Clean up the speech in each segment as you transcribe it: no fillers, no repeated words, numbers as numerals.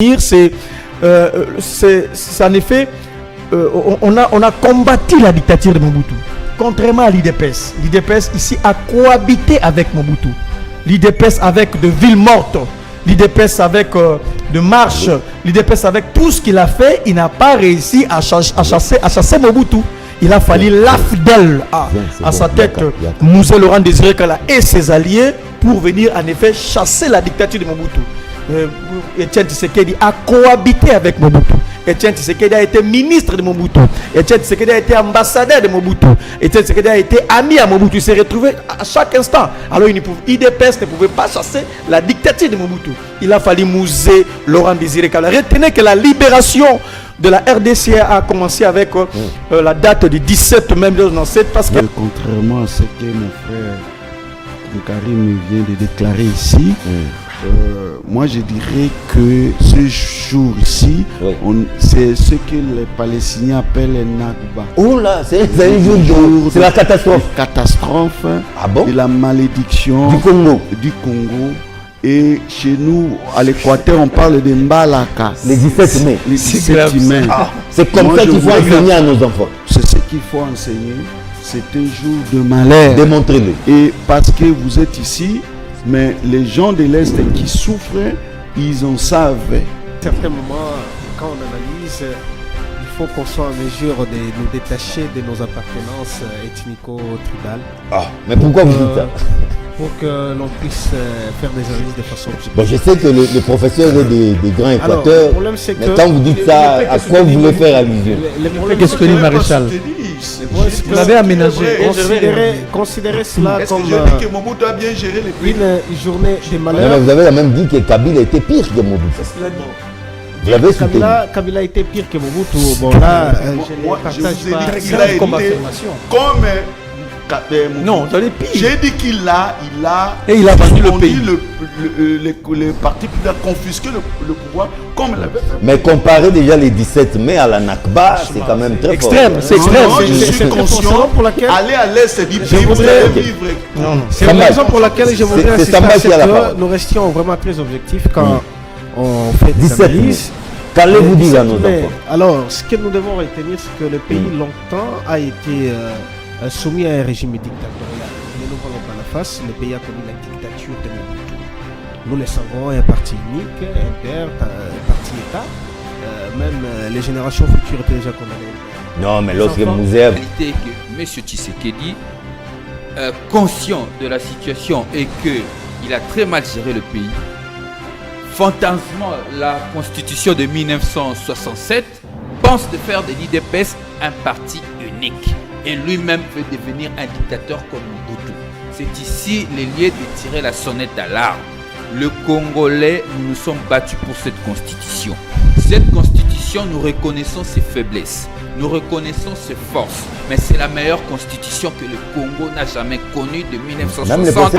c'est en effet, on a combattu la dictature de Mobutu. Contrairement à l'IDPS. L'IDPS ici a cohabité avec Mobutu. L'IDPS avec de villes mortes. L'IDPS avec de marches. L'IDPS avec tout ce qu'il a fait. Il n'a pas réussi à chasser Mobutu. Il a fallu l'AFDEL à sa tête, Mouzé Laurent Désiré Kala et ses alliés pour venir en effet chasser la dictature de Mobutu. Etienne Tshisekedi a cohabité avec Mobutu. Etienne Tshisekedi a été ministre de Mobutu. Etienne Tshisekedi a été ambassadeur de Mobutu. Etienne Tshisekedi a été ami à Mobutu. Il s'est retrouvé à chaque instant. Alors IDPS ne pouvait pas chasser la dictature de Mobutu. Il a fallu Mouzé Laurent Désiré Kala. Retenez que la libération de la RDC a commencé avec la date du 17 mai 1997 parce que contrairement à ce que mon frère Karim vient de déclarer ici, moi je dirais que ce jour ici, c'est ce que les Palestiniens appellent un Nakba. Oh là, c'est un jour, c'est la catastrophe. Catastrophe de la malédiction du Congo. Et chez nous, à l'Équateur, on parle de Mbalaka. Les 17 mai. Les 17 mai. C'est comme ça qu'il faut enseigner à nos enfants. C'est ce qu'il faut enseigner. C'est un jour de malheur. Démontrez-le. Et parce que vous êtes ici, mais les gens de l'Est qui souffrent, ils en savent. À certains moments, quand on analyse, il faut qu'on soit en mesure de nous détacher de nos appartenances ethnico-tribales. Mais pourquoi vous dites ça? Pour que l'on puisse faire des analyses de façon objective. Bon, je sais que le professeur est des grands Équateurs. Le problème, c'est mais que quand vous dites ça, à quoi vous voulez faire allusion? qu'est-ce que dit Maréchal? Vous l'avez aménagé. Considérez cela comme je dis que Mobutu a bien géré les pays. une journée de malheur. Vous avez même dit que Kabila était pire que Mobutu. Vous l'avez soutenu. Kabila était pire que Mobutu. Bon là, je vous ai dit qu'il a été comme non, dans les pays. J'ai dit qu'il a vendu le pays. Le parti qui a confisqué le pouvoir comme il avait fait. Mais comparer déjà les 17 mai à la Nakba, c'est quand même très extrême. fort. C'est extrême. Je suis conscient pour laquelle aller à l'Est du pays, vous allez vivre. C'est la raison pour laquelle je voudrais insister à ce que nous restions vraiment très objectifs quand on fait des analyses. Qu'allez-vous dire à nos enfants? Alors, ce que nous devons retenir, c'est que le pays longtemps a été soumis à un régime dictatorial. Ne nous voyons pas la face, le pays a connu la dictature de Mobutu. Nous le savons, un parti unique, un parti État, même les générations futures étaient déjà condamnées. Non, mais lorsque Mouzé... que M. Tshisekedi, conscient de la situation et qu'il a très mal géré le pays, fantasmant la constitution de 1967, pense de faire de l'IDPS un parti unique. Et lui-même veut devenir un dictateur comme Mobutu. C'est ici les lieux de tirer la sonnette d'alarme. Le Congolais, nous nous sommes battus pour cette constitution. Cette constitution, nous reconnaissons ses faiblesses, nous reconnaissons ses forces, mais c'est la meilleure constitution que le Congo n'a jamais connue de 1960.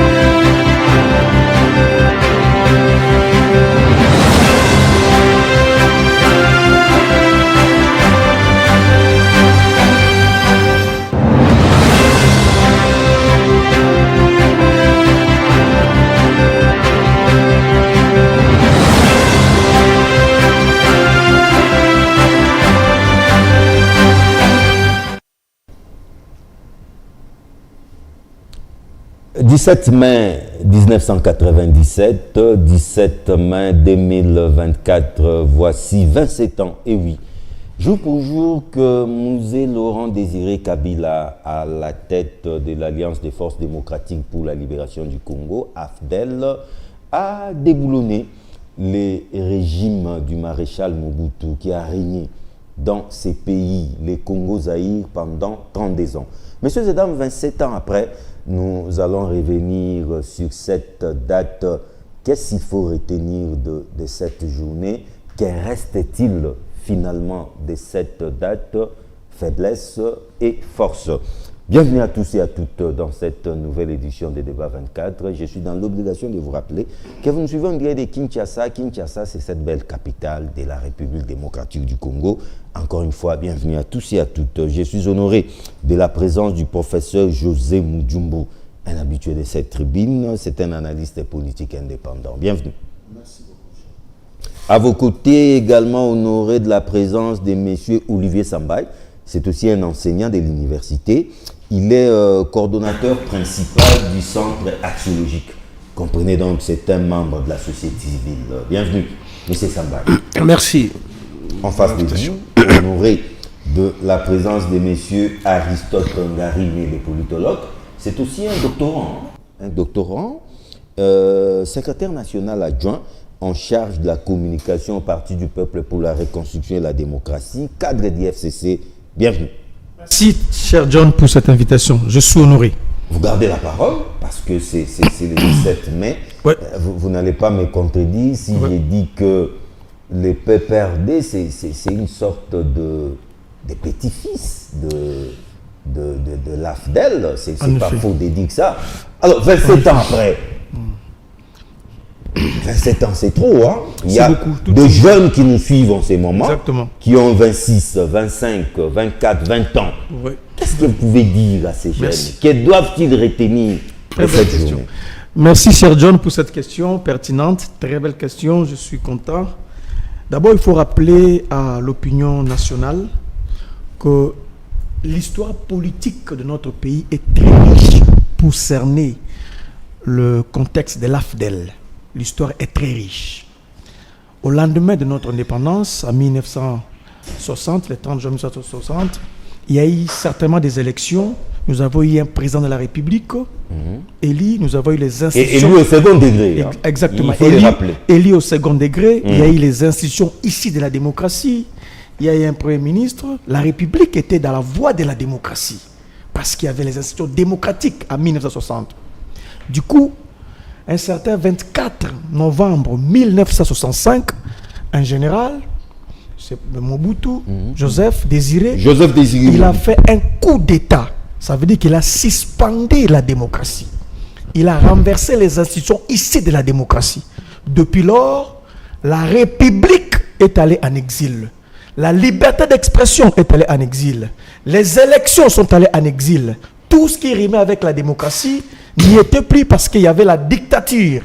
« 17 mai 1997, 17 mai 2024, voici 27 ans, et oui, jour pour jour que Mouzé Laurent Désiré Kabila, à la tête de l'Alliance des forces démocratiques pour la libération du Congo, AFDEL, a déboulonné les régimes du maréchal Mobutu qui a régné dans ces pays, les Congo-Zaïre, pendant 32 ans. Messieurs et dames, 27 ans après, nous allons revenir sur cette date. Qu'est-ce qu'il faut retenir de cette journée? Qu'en reste-t-il finalement de cette date? Faiblesse et force. Bienvenue à tous et à toutes dans cette nouvelle édition de Débat 24. Je suis dans l'obligation de vous rappeler que vous nous suivez en direct de Kinshasa. Kinshasa, c'est cette belle capitale de la République démocratique du Congo. Encore une fois, bienvenue à tous et à toutes. Je suis honoré de la présence du professeur José Mujumbu, un habitué de cette tribune. C'est un analyste politique indépendant. Bienvenue. Merci beaucoup. À vos côtés, également honoré de la présence de M. Olivier Sambaï. C'est aussi un enseignant de l'université. Il est coordonnateur principal du centre axiologique. Comprenez donc, c'est un membre de la société civile. Bienvenue, M. Sambaï. Merci. En face de vous, honoré de la présence de M. Aristote Ngarime, le politologue. C'est aussi un doctorant, secrétaire national adjoint en charge de la communication au Parti du Peuple pour la Reconstruction et la Démocratie, cadre du FCC. Bienvenue. Merci, cher John, pour cette invitation. Je suis honoré. Vous gardez la parole parce que c'est le 17 mai. Ouais. Vous n'allez pas me contredire si j'ai dit que le PPRD, c'est une sorte de petit-fils de l'AFDEL. C'est pas faux de dire ça. Alors, 27 ans après. 27 ans, c'est trop, hein? Il y a des jeunes qui nous suivent en ces moments, qui ont 26, 25, 24, 20 ans. Oui. Qu'est-ce que vous pouvez dire à ces jeunes? Que doivent-ils retenir de cette journée? Merci, cher John, pour cette question pertinente. Très belle question, je suis content. D'abord, il faut rappeler à l'opinion nationale que l'histoire politique de notre pays est très riche pour cerner le contexte de l'AFDEL. L'histoire est très riche. Au lendemain de notre indépendance, en 1960, le 30 juin 1960, il y a eu certainement des élections. Nous avons eu un président de la République, élu. Nous avons eu les institutions. Et élu au second degré. Hein. Exactement. Il faut le rappeler. Élu au second degré. Il y a eu les institutions ici de la démocratie. Il y a eu un Premier ministre. La République était dans la voie de la démocratie. Parce qu'il y avait les institutions démocratiques en 1960. Du coup, un certain 24 novembre 1965, un général, c'est Mobutu, Joseph Désiré, il a fait un coup d'État. Ça veut dire qu'il a suspendu la démocratie. Il a renversé les institutions ici de la démocratie. Depuis lors, la République est allée en exil. La liberté d'expression est allée en exil. Les élections sont allées en exil. Tout ce qui rimait avec la démocratie n'y était plus parce qu'il y avait la dictature.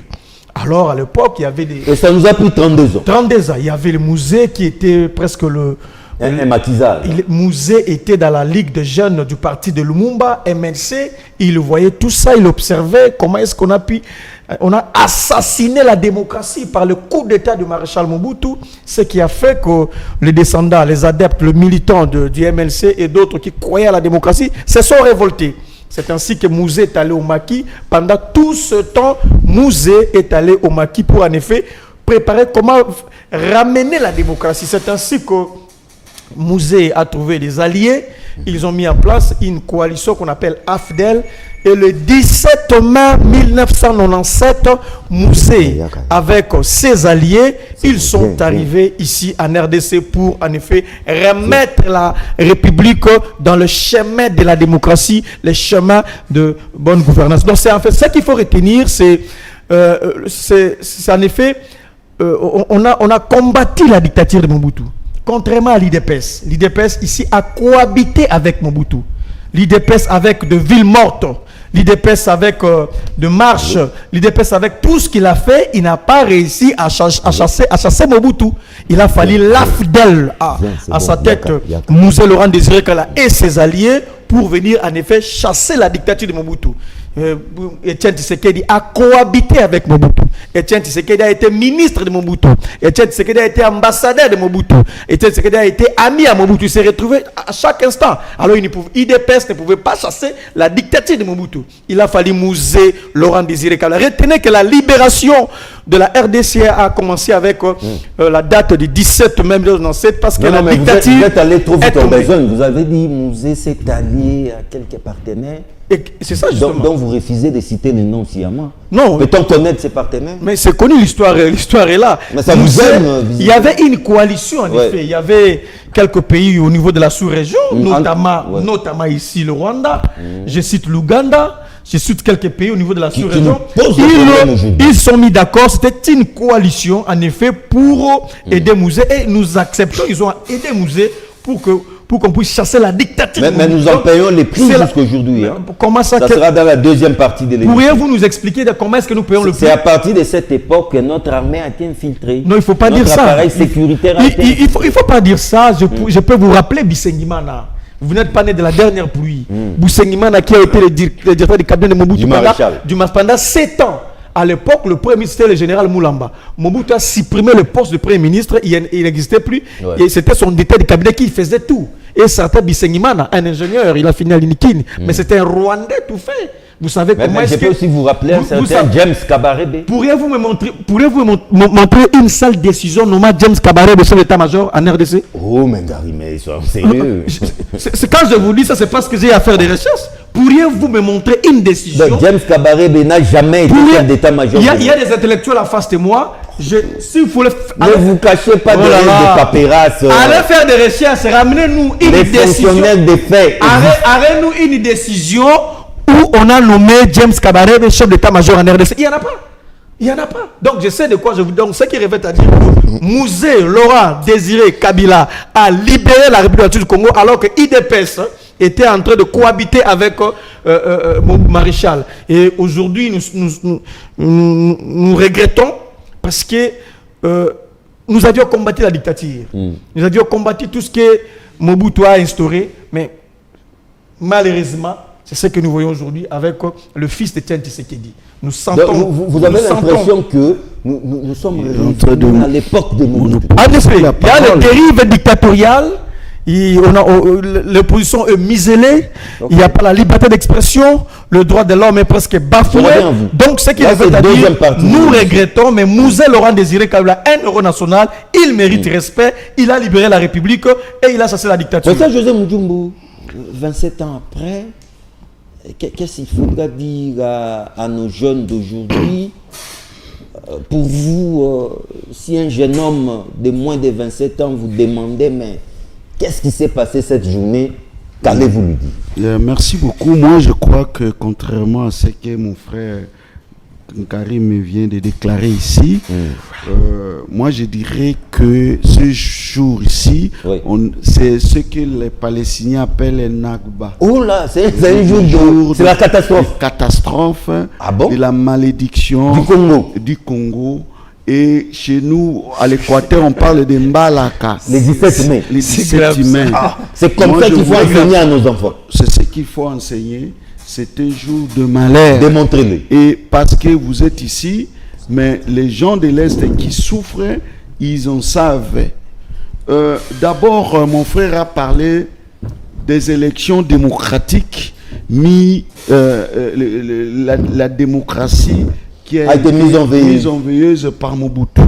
Alors, à l'époque, il y avait des... Et ça nous a pris 32 ans. 32 ans. Il y avait le musée qui était presque le... Un maquisage. Le musée était dans la ligue de jeunes du parti de Lumumba, MLC. Il voyait tout ça, il observait comment est-ce qu'on a pu... On a assassiné la démocratie par le coup d'État du maréchal Mobutu, ce qui a fait que les descendants, les adeptes, les militants du MLC et d'autres qui croyaient à la démocratie se sont révoltés. C'est ainsi que Mouzé est allé au maquis. Pendant tout ce temps, Mouzé est allé au maquis pour en effet préparer comment ramener la démocratie. C'est ainsi que Mouzé a trouvé des alliés. Ils ont mis en place une coalition qu'on appelle AFDEL. Et le 17 mai 1997, Mouzé, avec ses alliés, ils sont arrivés ici en RDC pour, en effet, remettre la République dans le chemin de la démocratie, le chemin de bonne gouvernance. Donc, c'est en fait ce qu'il faut retenir, c'est en effet, on a combattu la dictature de Mobutu. Contrairement à l'IDPS. L'IDPS ici a cohabité avec Mobutu. L'IDPS avec de villes mortes. L'IDPS avec de marches. L'IDPS avec tout ce qu'il a fait. Il n'a pas réussi à chasser Mobutu. Il a fallu l'AFDEL à sa tête. Mouzé Laurent Désiré Kala et ses alliés pour venir en effet chasser la dictature de Mobutu. Etienne Tshisekedi a cohabité avec Mobutu. Etienne Tshisekedi a été ministre de Mobutu. Etienne Tshisekedi a été ambassadeur de Mobutu. Etienne Tshisekedi a été ami à Mobutu. Il s'est retrouvé à chaque instant. Alors IDPS ne pouvait pas chasser la dictature de Mobutu. Il a fallu Mouzé Laurent Désiré Kala. Retenez que la libération de la RDC a commencé avec la date du 17 mai 1997 parce que la dictature... Vous êtes allé trop vite en besogne. Vous avez dit Mouzé s'est allié à quelques partenaires. C'est ça justement. Donc vous refusez de citer les noms sciemment. Non. Peut-on connaître ses partenaires? Mais c'est connu, l'histoire est là. Mais ça vous aime. Il y avait une coalition en effet. Il y avait quelques pays au niveau de la sous-région, notamment ici le Rwanda. Je cite l'Ouganda. Je cite quelques pays au niveau de la sous-région. Ils sont mis d'accord. C'était une coalition en effet pour aider Mouzé. Et nous acceptons. Ils ont aidé Mouzé pour que pour qu'on puisse chasser la dictature. Mais nous en payons les prix jusqu'aujourd'hui. Comment ça sera dans la deuxième partie de l'émission. Pourriez-vous nous expliquer comment est-ce que nous payons le prix? C'est à partir de cette époque que notre armée a été infiltrée. Non, il ne faut pas dire ça. Notre appareil sécuritaire a été infiltré. Il ne faut pas dire ça. Je peux vous rappeler Bisengimana. Vous n'êtes pas né de la dernière pluie. Bisengimana qui a été le directeur du cabinet de Mobutu pendant 7 ans. À l'époque, le premier ministre c'était le général Moulamba. Mobutu a supprimé le poste de premier ministre, il n'existait plus. Ouais. Et c'était son directeur de cabinet qui faisait tout. Et certains Bisengimana, un ingénieur, il a fini à l'Inikin. Mais c'était un Rwandais tout fait. Vous savez comment est-ce que... Je peux aussi vous rappeler un certain James Kabarebe. Pourriez-vous me montrer une seule décision nommée James Kabarebe sur l'état-major en RDC? Oh, mais ils sont sérieux. C'est quand je vous dis ça, c'est parce que j'ai à faire des recherches. Pourriez-vous me montrer une décision? Donc, James Kabarebe n'a jamais été chef d'état-major. Il y a des intellectuels en face de moi. Si vous voulez... Ne vous cachez pas derrière des papérasses. Allez faire des recherches, ramenez-nous une décision. Les fonctionnaires des faits. Arrêtez-nous une décision où on a nommé James Kabarebe chef d'état-major en RDC. Il n'y en a pas. Il n'y en a pas. Donc je sais de quoi je vous donne. Ce qui revient à dire que Mouzé Laurent Désiré Kabila a libéré la République du Congo alors que IDPS était en train de cohabiter avec mon maréchal. Et aujourd'hui, nous regrettons parce que nous avions combattu la dictature. Nous avions combattu tout ce que Mobutu a instauré. Mais malheureusement, c'est ce que nous voyons aujourd'hui avec le fils de Tian Tshisekedi. Nous sentons... Vous avez l'impression que nous sommes à l'époque de Mobutu. En effet, il y a les dérives dictatoriales. L'opposition est muselée, il n'y a pas la liberté d'expression, le droit de l'homme est presque bafoué. Donc ce qui est fait à dire, nous regrettons, mais Mouzé Laurent Désiré Kabila, un héros national, il mérite respect, il a libéré la République et il a chassé la dictature. Mais ça, José Mujumbu, 27 ans après, qu'est-ce qu'il faudra dire à nos jeunes d'aujourd'hui? Pour vous, si un jeune homme de moins de 27 ans vous demandait, mais qu'est-ce qui s'est passé cette journée? Qu'allez-vous lui dire? Merci beaucoup. Moi, je crois que contrairement à ce que mon frère Karim vient de déclarer ici, moi, je dirais que ce jour ici, c'est ce que les Palestiniens appellent le Nakba. Oh là, c'est un jour c'est la catastrophe. Catastrophe de la malédiction du Congo. Et chez nous, à l'Équateur, on parle de Mbalaka. Les 17 mai. Les 17 mai. C'est comme ça qu'il faut enseigner à nos enfants. C'est ce qu'il faut enseigner. C'est un jour de malheur. Démontrez-le. Et parce que vous êtes ici, mais les gens de l'Est qui souffrent, ils en savent. D'abord, mon frère a parlé des élections démocratiques, la démocratie qui a été mise en veilleuse par Mobutu.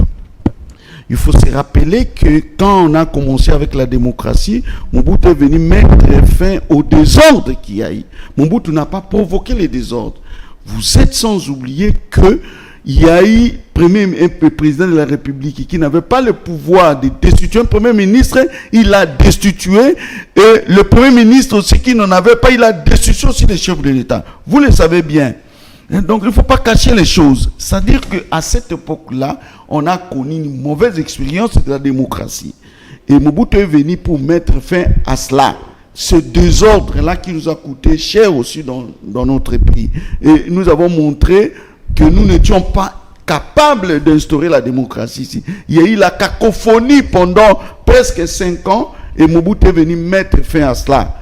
Il faut se rappeler que quand on a commencé avec la démocratie, Mobutu est venu mettre fin au désordre qu'il y a eu. Mobutu n'a pas provoqué les désordres. Vous êtes sans oublier que il y a eu un président de la République qui n'avait pas le pouvoir de destituer un premier ministre, il l'a destitué. Et le premier ministre aussi qui n'en avait pas, il a destitué aussi les chefs de l'État. Vous le savez bien. Donc il ne faut pas cacher les choses. C'est-à-dire qu'à cette époque-là, on a connu une mauvaise expérience de la démocratie. Et Mobutu est venu pour mettre fin à cela. Ce désordre-là qui nous a coûté cher aussi dans notre pays. Et nous avons montré que nous n'étions pas capables d'instaurer la démocratie ici. Il y a eu la cacophonie pendant presque 5 ans et Mobutu est venu mettre fin à cela.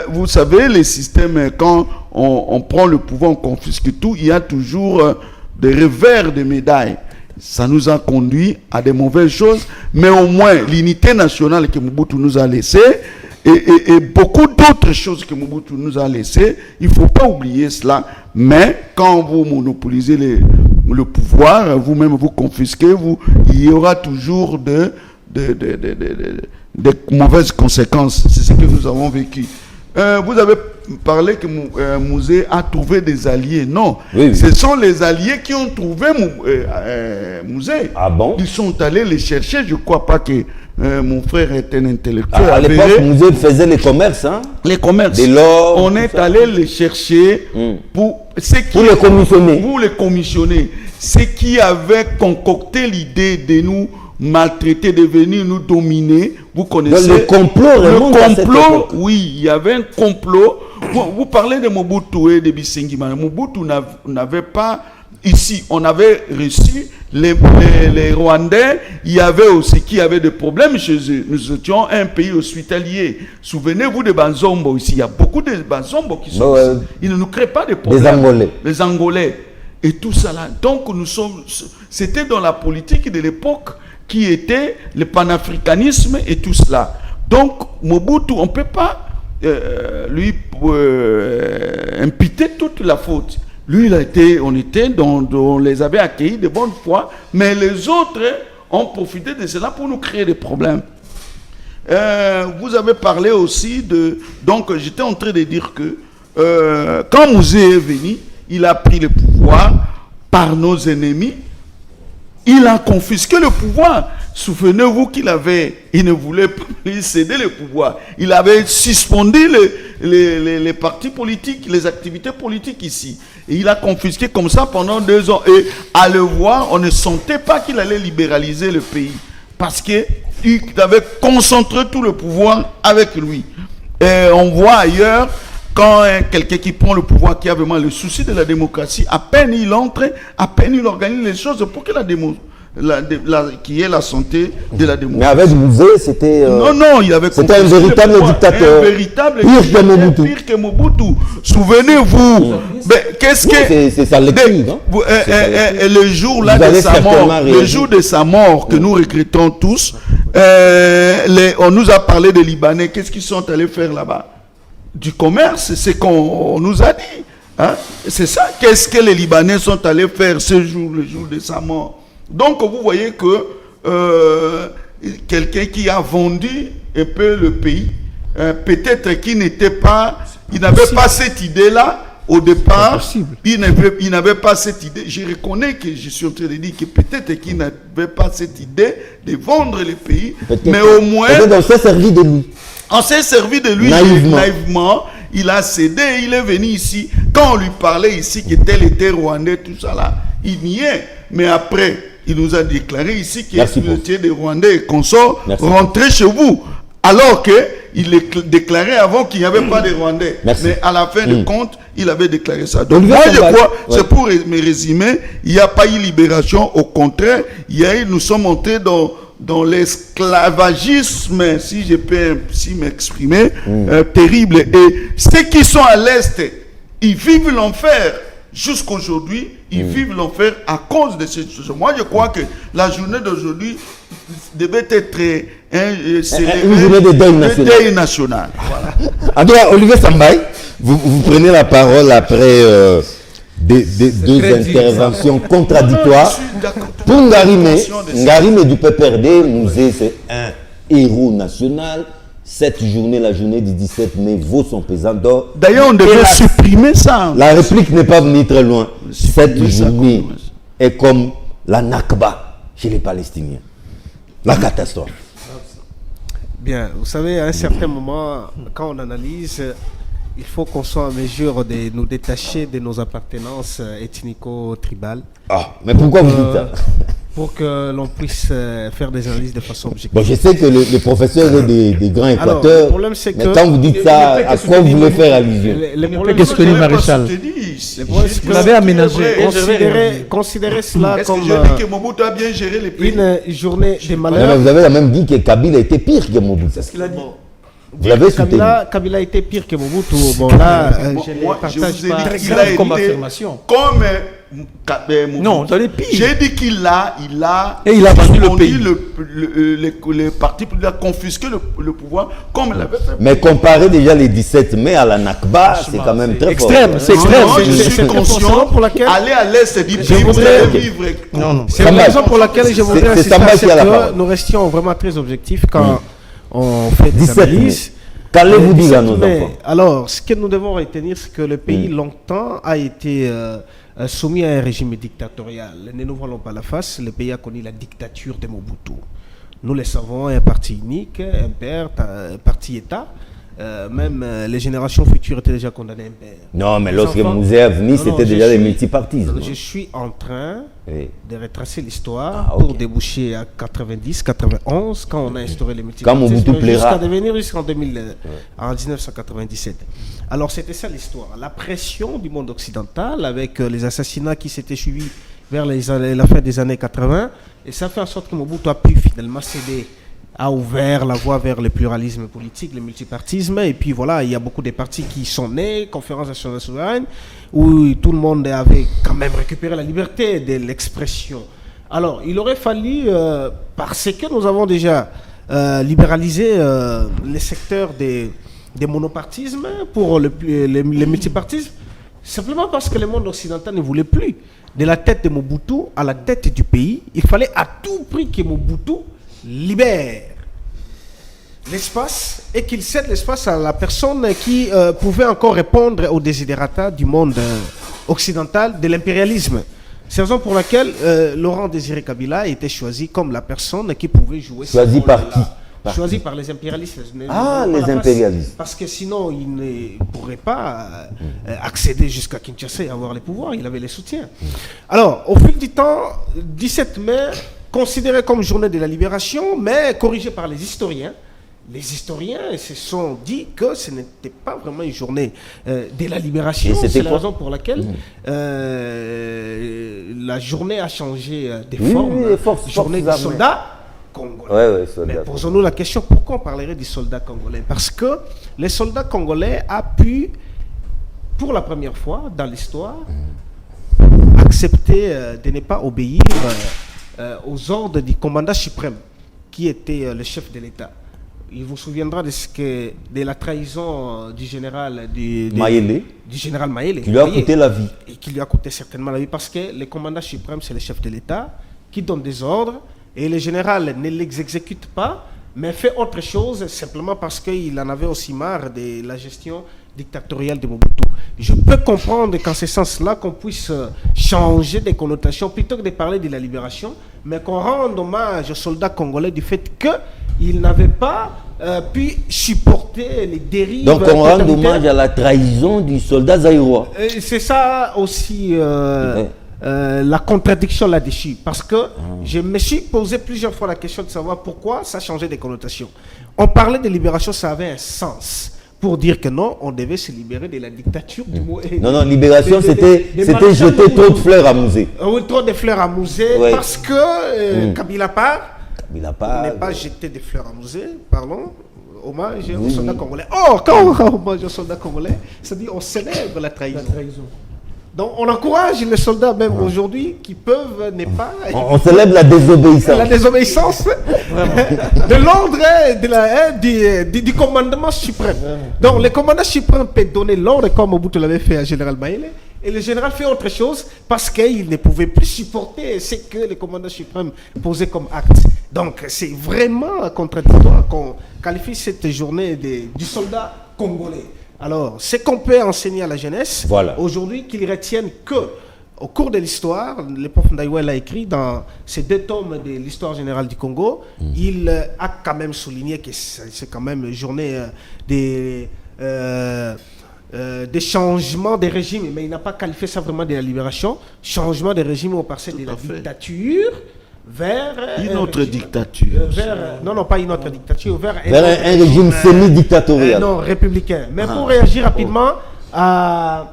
Vous savez, les systèmes, quand on prend le pouvoir, on confisque tout, il y a toujours des revers de médailles. Ça nous a conduit à des mauvaises choses, mais au moins l'unité nationale que Mobutu nous a laissée et beaucoup d'autres choses que Mobutu nous a laissées, il ne faut pas oublier cela. Mais quand vous monopolisez le pouvoir, vous-même vous confisquez, il y aura toujours des mauvaises conséquences. C'est ce que nous avons vécu. Vous avez parlé que Mouzé a trouvé des alliés. Non, ce sont les alliés qui ont trouvé Mouzé. Ah bon? Ils sont allés les chercher. Je ne crois pas que mon frère est un intellectuel. À l'époque, Mouzé faisait les commerces. Hein? Les commerces. De l'or. On est allé les chercher pour les commissionner. Pour les commissionner. Ceux qui avaient concocté l'idée de nous maltraiter, de venir nous dominer. Vous connaissez le complot. Oui, il y avait un complot. Vous parlez de Mobutu et de Bisengimana. Mobutu n'avait pas... Ici, on avait reçu les Rwandais. Il y avait aussi qui avaient des problèmes chez eux. Nous étions un pays hospitalier. Souvenez-vous de Banzombo ici. Il y a beaucoup de Banzombo qui sont ici. Ils ne nous créent pas de problèmes. Les Angolais. Et tout ça là. Donc, c'était dans la politique de l'époque qui était le panafricanisme et tout cela. Donc, Mobutu, on ne peut pas lui imputer toute la faute. Lui, on les avait accueillis de bonne foi, mais les autres ont profité de cela pour nous créer des problèmes. Vous avez parlé aussi de... Donc, j'étais en train de dire que quand Mouzé est venu, il a pris le pouvoir par nos ennemis. Il a confisqué le pouvoir. Souvenez-vous il ne voulait plus céder le pouvoir. Il avait suspendu les partis politiques, les activités politiques ici. Et il a confisqué comme ça pendant 2 ans. Et à le voir, on ne sentait pas qu'il allait libéraliser le pays. Parce qu'il avait concentré tout le pouvoir avec lui. Et on voit ailleurs, quand quelqu'un qui prend le pouvoir, qui a vraiment le souci de la démocratie, à peine il entre, à peine il organise les choses pour que qui est la santé de la démocratie. Mais avec Mouzé, c'était... Non, il avait... C'était un véritable dictateur. Un véritable dictateur, pire que Mobutu. Souvenez-vous. Qu'est-ce que... C'est sa lecture, non? Le jour là de sa mort, le jour de sa mort, que nous regrettons tous, on nous a parlé des Libanais. Qu'est-ce qu'ils sont allés faire là-bas? Du commerce, c'est qu'on nous a dit. Hein? C'est ça. Qu'est-ce que les Libanais sont allés faire ce jour, le jour de sa mort? Donc vous voyez que quelqu'un qui a vendu un peu le pays, peut-être qu'il n'avait pas cette idée-là au départ. Il n'avait pas cette idée. Je reconnais que je suis en train de dire que peut-être qu'il n'avait pas cette idée de vendre le pays, mais au moins on s'est servi de lui. On s'est servi de lui naïvement. Il a cédé, il est venu ici. Quand on lui parlait ici que tel était Rwandais, tout ça là, il n'y est. Mais après, il nous a déclaré ici qu'il était des Rwandais et consorts, rentrez chez vous. Alors qu'il déclarait avant qu'il n'y avait pas de Rwandais. Mais à la fin de compte, il avait déclaré ça. Donc moi je crois, c'est pour me résumer, il n'y a pas eu libération. Au contraire, nous sommes entrés dans l'esclavagisme, si je peux m'exprimer, terrible. Et ceux qui sont à l'Est, ils vivent l'enfer. Jusqu'aujourd'hui, ils vivent l'enfer à cause de ces choses. Moi, je crois que la journée d'aujourd'hui devait être une journée de deuil national. Voilà. Alors, Olivier Sambaï, vous prenez la parole après deux interventions contradictoires. Pour Ngarime du PPRD, Mouzé, c'est un héros national. Cette journée, la journée du 17 mai, vaut son pesant d'or. D'ailleurs, on devait supprimer ça. La réplique n'est pas venue très loin. Cette journée est comme la Nakba chez les Palestiniens. La catastrophe. Bien, vous savez, à un certain moment, quand on analyse, il faut qu'on soit en mesure de nous détacher de nos appartenances ethnico-tribales. Ah, mais pourquoi vous dites ça? Pour que l'on puisse faire des analyses de façon objective. Bon, je sais que le professeur est des grands équateurs. Alors, le problème, c'est que... Mais quand vous dites ça, à quoi vous voulez faire allusion? Qu'est-ce que dit Maréchal? Vous l'avez aménagé. Considérez cela comme que Mobutu a bien géré les pays. Une journée de malheur. Vous avez même dit que Kabila était pire que Mobutu. C'est ce qu'il a dit. Vous l'avez soutenu. Kabila était pire que Mobutu. Bon, là, je vous ai dit qu'il a été comme affirmation. Comme non, dans les pires. J'ai dit qu'il a vendu le pays. Le parti, il a confisqué le pouvoir comme il avait fait. Mais comparer déjà les 17 mai à la Nakba, c'est quand même très extrême. fort. C'est extrême. Je suis conscient pour laquelle aller à l'Est du pays, vous allez vivre. C'est la raison pour laquelle je voudrais insister à ce que nous restions vraiment très objectifs quand on fait des analyses. Qu'allez-vous dire à nos enfants? Alors, ce que nous devons retenir, c'est que le pays longtemps a été soumis à un régime dictatorial. Ne nous voilons pas la face, le pays a connu la dictature de Mobutu. Nous le savons, un parti unique, un parti État, même les générations futures étaient déjà condamnées à impère. Non, mais Les lorsque enfants- Mouzé est venu, Non, non, c'était je déjà les suis- multipartismes. Je suis en train Oui. de retracer l'histoire Ah, ok. pour déboucher à 90, 91, quand on a instauré les Quand multipartismes, Mobutu plaira. jusqu'à devenir jusqu'en 2000, en 1997. Alors c'était ça l'histoire. La pression du monde occidental avec les assassinats qui s'étaient suivis vers la fin des années 80, et ça fait en sorte que Mobutu a pu finalement céder, a ouvert la voie vers le pluralisme politique, le multipartisme, et puis voilà, il y a beaucoup de partis qui sont nés, Conférence nationale souveraine, où tout le monde avait quand même récupéré la liberté de l'expression. Alors, il aurait fallu, parce que nous avons déjà libéralisé les secteurs des monopartismes pour les multipartismes, simplement parce que le monde occidental ne voulait plus. De la tête de Mobutu à la tête du pays, il fallait à tout prix que Mobutu libère l'espace et qu'il cède l'espace à la personne qui pouvait encore répondre aux desiderata du monde occidental de l'impérialisme. C'est la raison pour laquelle Laurent Désiré Kabila a été choisi comme la personne qui pouvait jouer ce Choisi par rôle-là. qui? Choisi par les impérialistes. Ah, Par les la face. impérialistes. Parce que sinon, il ne pourrait pas accéder jusqu'à Kinshasa et avoir les pouvoirs. Il avait les soutiens. Alors, au fil du temps, 17 mai, considéré comme journée de la libération, mais corrigé par les historiens. Les historiens se sont dit que ce n'était pas vraiment une journée de la libération. Et c'était C'est la quoi? raison pour laquelle la journée a changé de Oui, forme. oui, les forces Journée du armées. soldat congolais. Ouais, soldat. Mais posons-nous la question, pourquoi on parlerait du soldat congolais? Parce que les soldats congolais a pu, pour la première fois dans l'histoire, accepter de ne pas obéir aux ordres du commandant suprême, qui était le chef de l'État. Il vous souviendra de la trahison du général Maïlé, du général Maïlé, qui lui a coûté la vie. et qui lui a coûté certainement la vie, parce que le commandant suprême, c'est le chef de l'État qui donne des ordres, et le général ne les exécute pas, mais fait autre chose simplement parce qu'il en avait aussi marre de la gestion dictatoriale de Mobutu. Je peux comprendre qu'en ce sens-là, qu'on puisse changer des connotations, plutôt que de parler de la libération, mais qu'on rende hommage aux soldats congolais du fait qu'ils n'avaient pas pu supporter les dérives. Donc on rend totalitaires. hommage à la trahison du soldat zaïrois. C'est ça aussi Ouais. la contradiction là-dessus. Parce que je me suis posé plusieurs fois la question de savoir pourquoi ça changeait des connotations. On parlait de libération, ça avait un sens. Pour dire que non, on devait se libérer de la dictature du mot. Non, libération, c'était jeter trop de fleurs à Mouzé. Oui, trop de fleurs à Mouzé, Ouais. parce que Kabila part. Il n'a On pas. n'est pas jeté des fleurs à Mouzé, pardon. Hommage aux soldats congolais. Oh, quand on rend hommage aux soldats congolais, c'est-à-dire on célèbre la trahison. Donc on encourage les soldats même aujourd'hui qui peuvent ne pas... On célèbre la désobéissance. La désobéissance de l'ordre du commandement suprême. Donc le commandant suprême peut donner l'ordre comme Mobutu l'avait fait à général Maïlé, et le général fait autre chose parce qu'il ne pouvait plus supporter ce que le commandant suprême posait comme acte. Donc c'est vraiment contradictoire qu'on qualifie cette journée du soldat congolais. Alors, ce qu'on peut enseigner à la jeunesse, Voilà. aujourd'hui, qu'ils retiennent que, au cours de l'histoire, le prof Ndaïwa l'a écrit dans ces 2 tomes de l'histoire générale du Congo, il a quand même souligné que c'est quand même une journée des changements de régime, mais il n'a pas qualifié ça vraiment de la libération. Changement de régime au passé de la à fait. dictature vers Une un autre régime- dictature. non, pas une autre dictature, vers Vers autre un régime euh, semi-dictatorial. non, républicain. Mais pour réagir rapidement à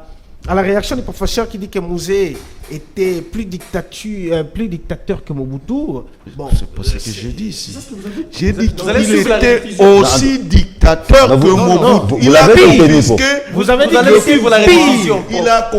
la réaction du professeur qui dit que Mouzé était plus dictateur que Mobutu. Bon, C'est pas ce que j'ai dit ici. J'ai dit allez qu'il suivre la était révision. aussi dictateur Non, que vous- non, non, Mobutu. vous Il l'avez a contenu, confisqué. vous avez dit allez que suivre la pire. révision. Il a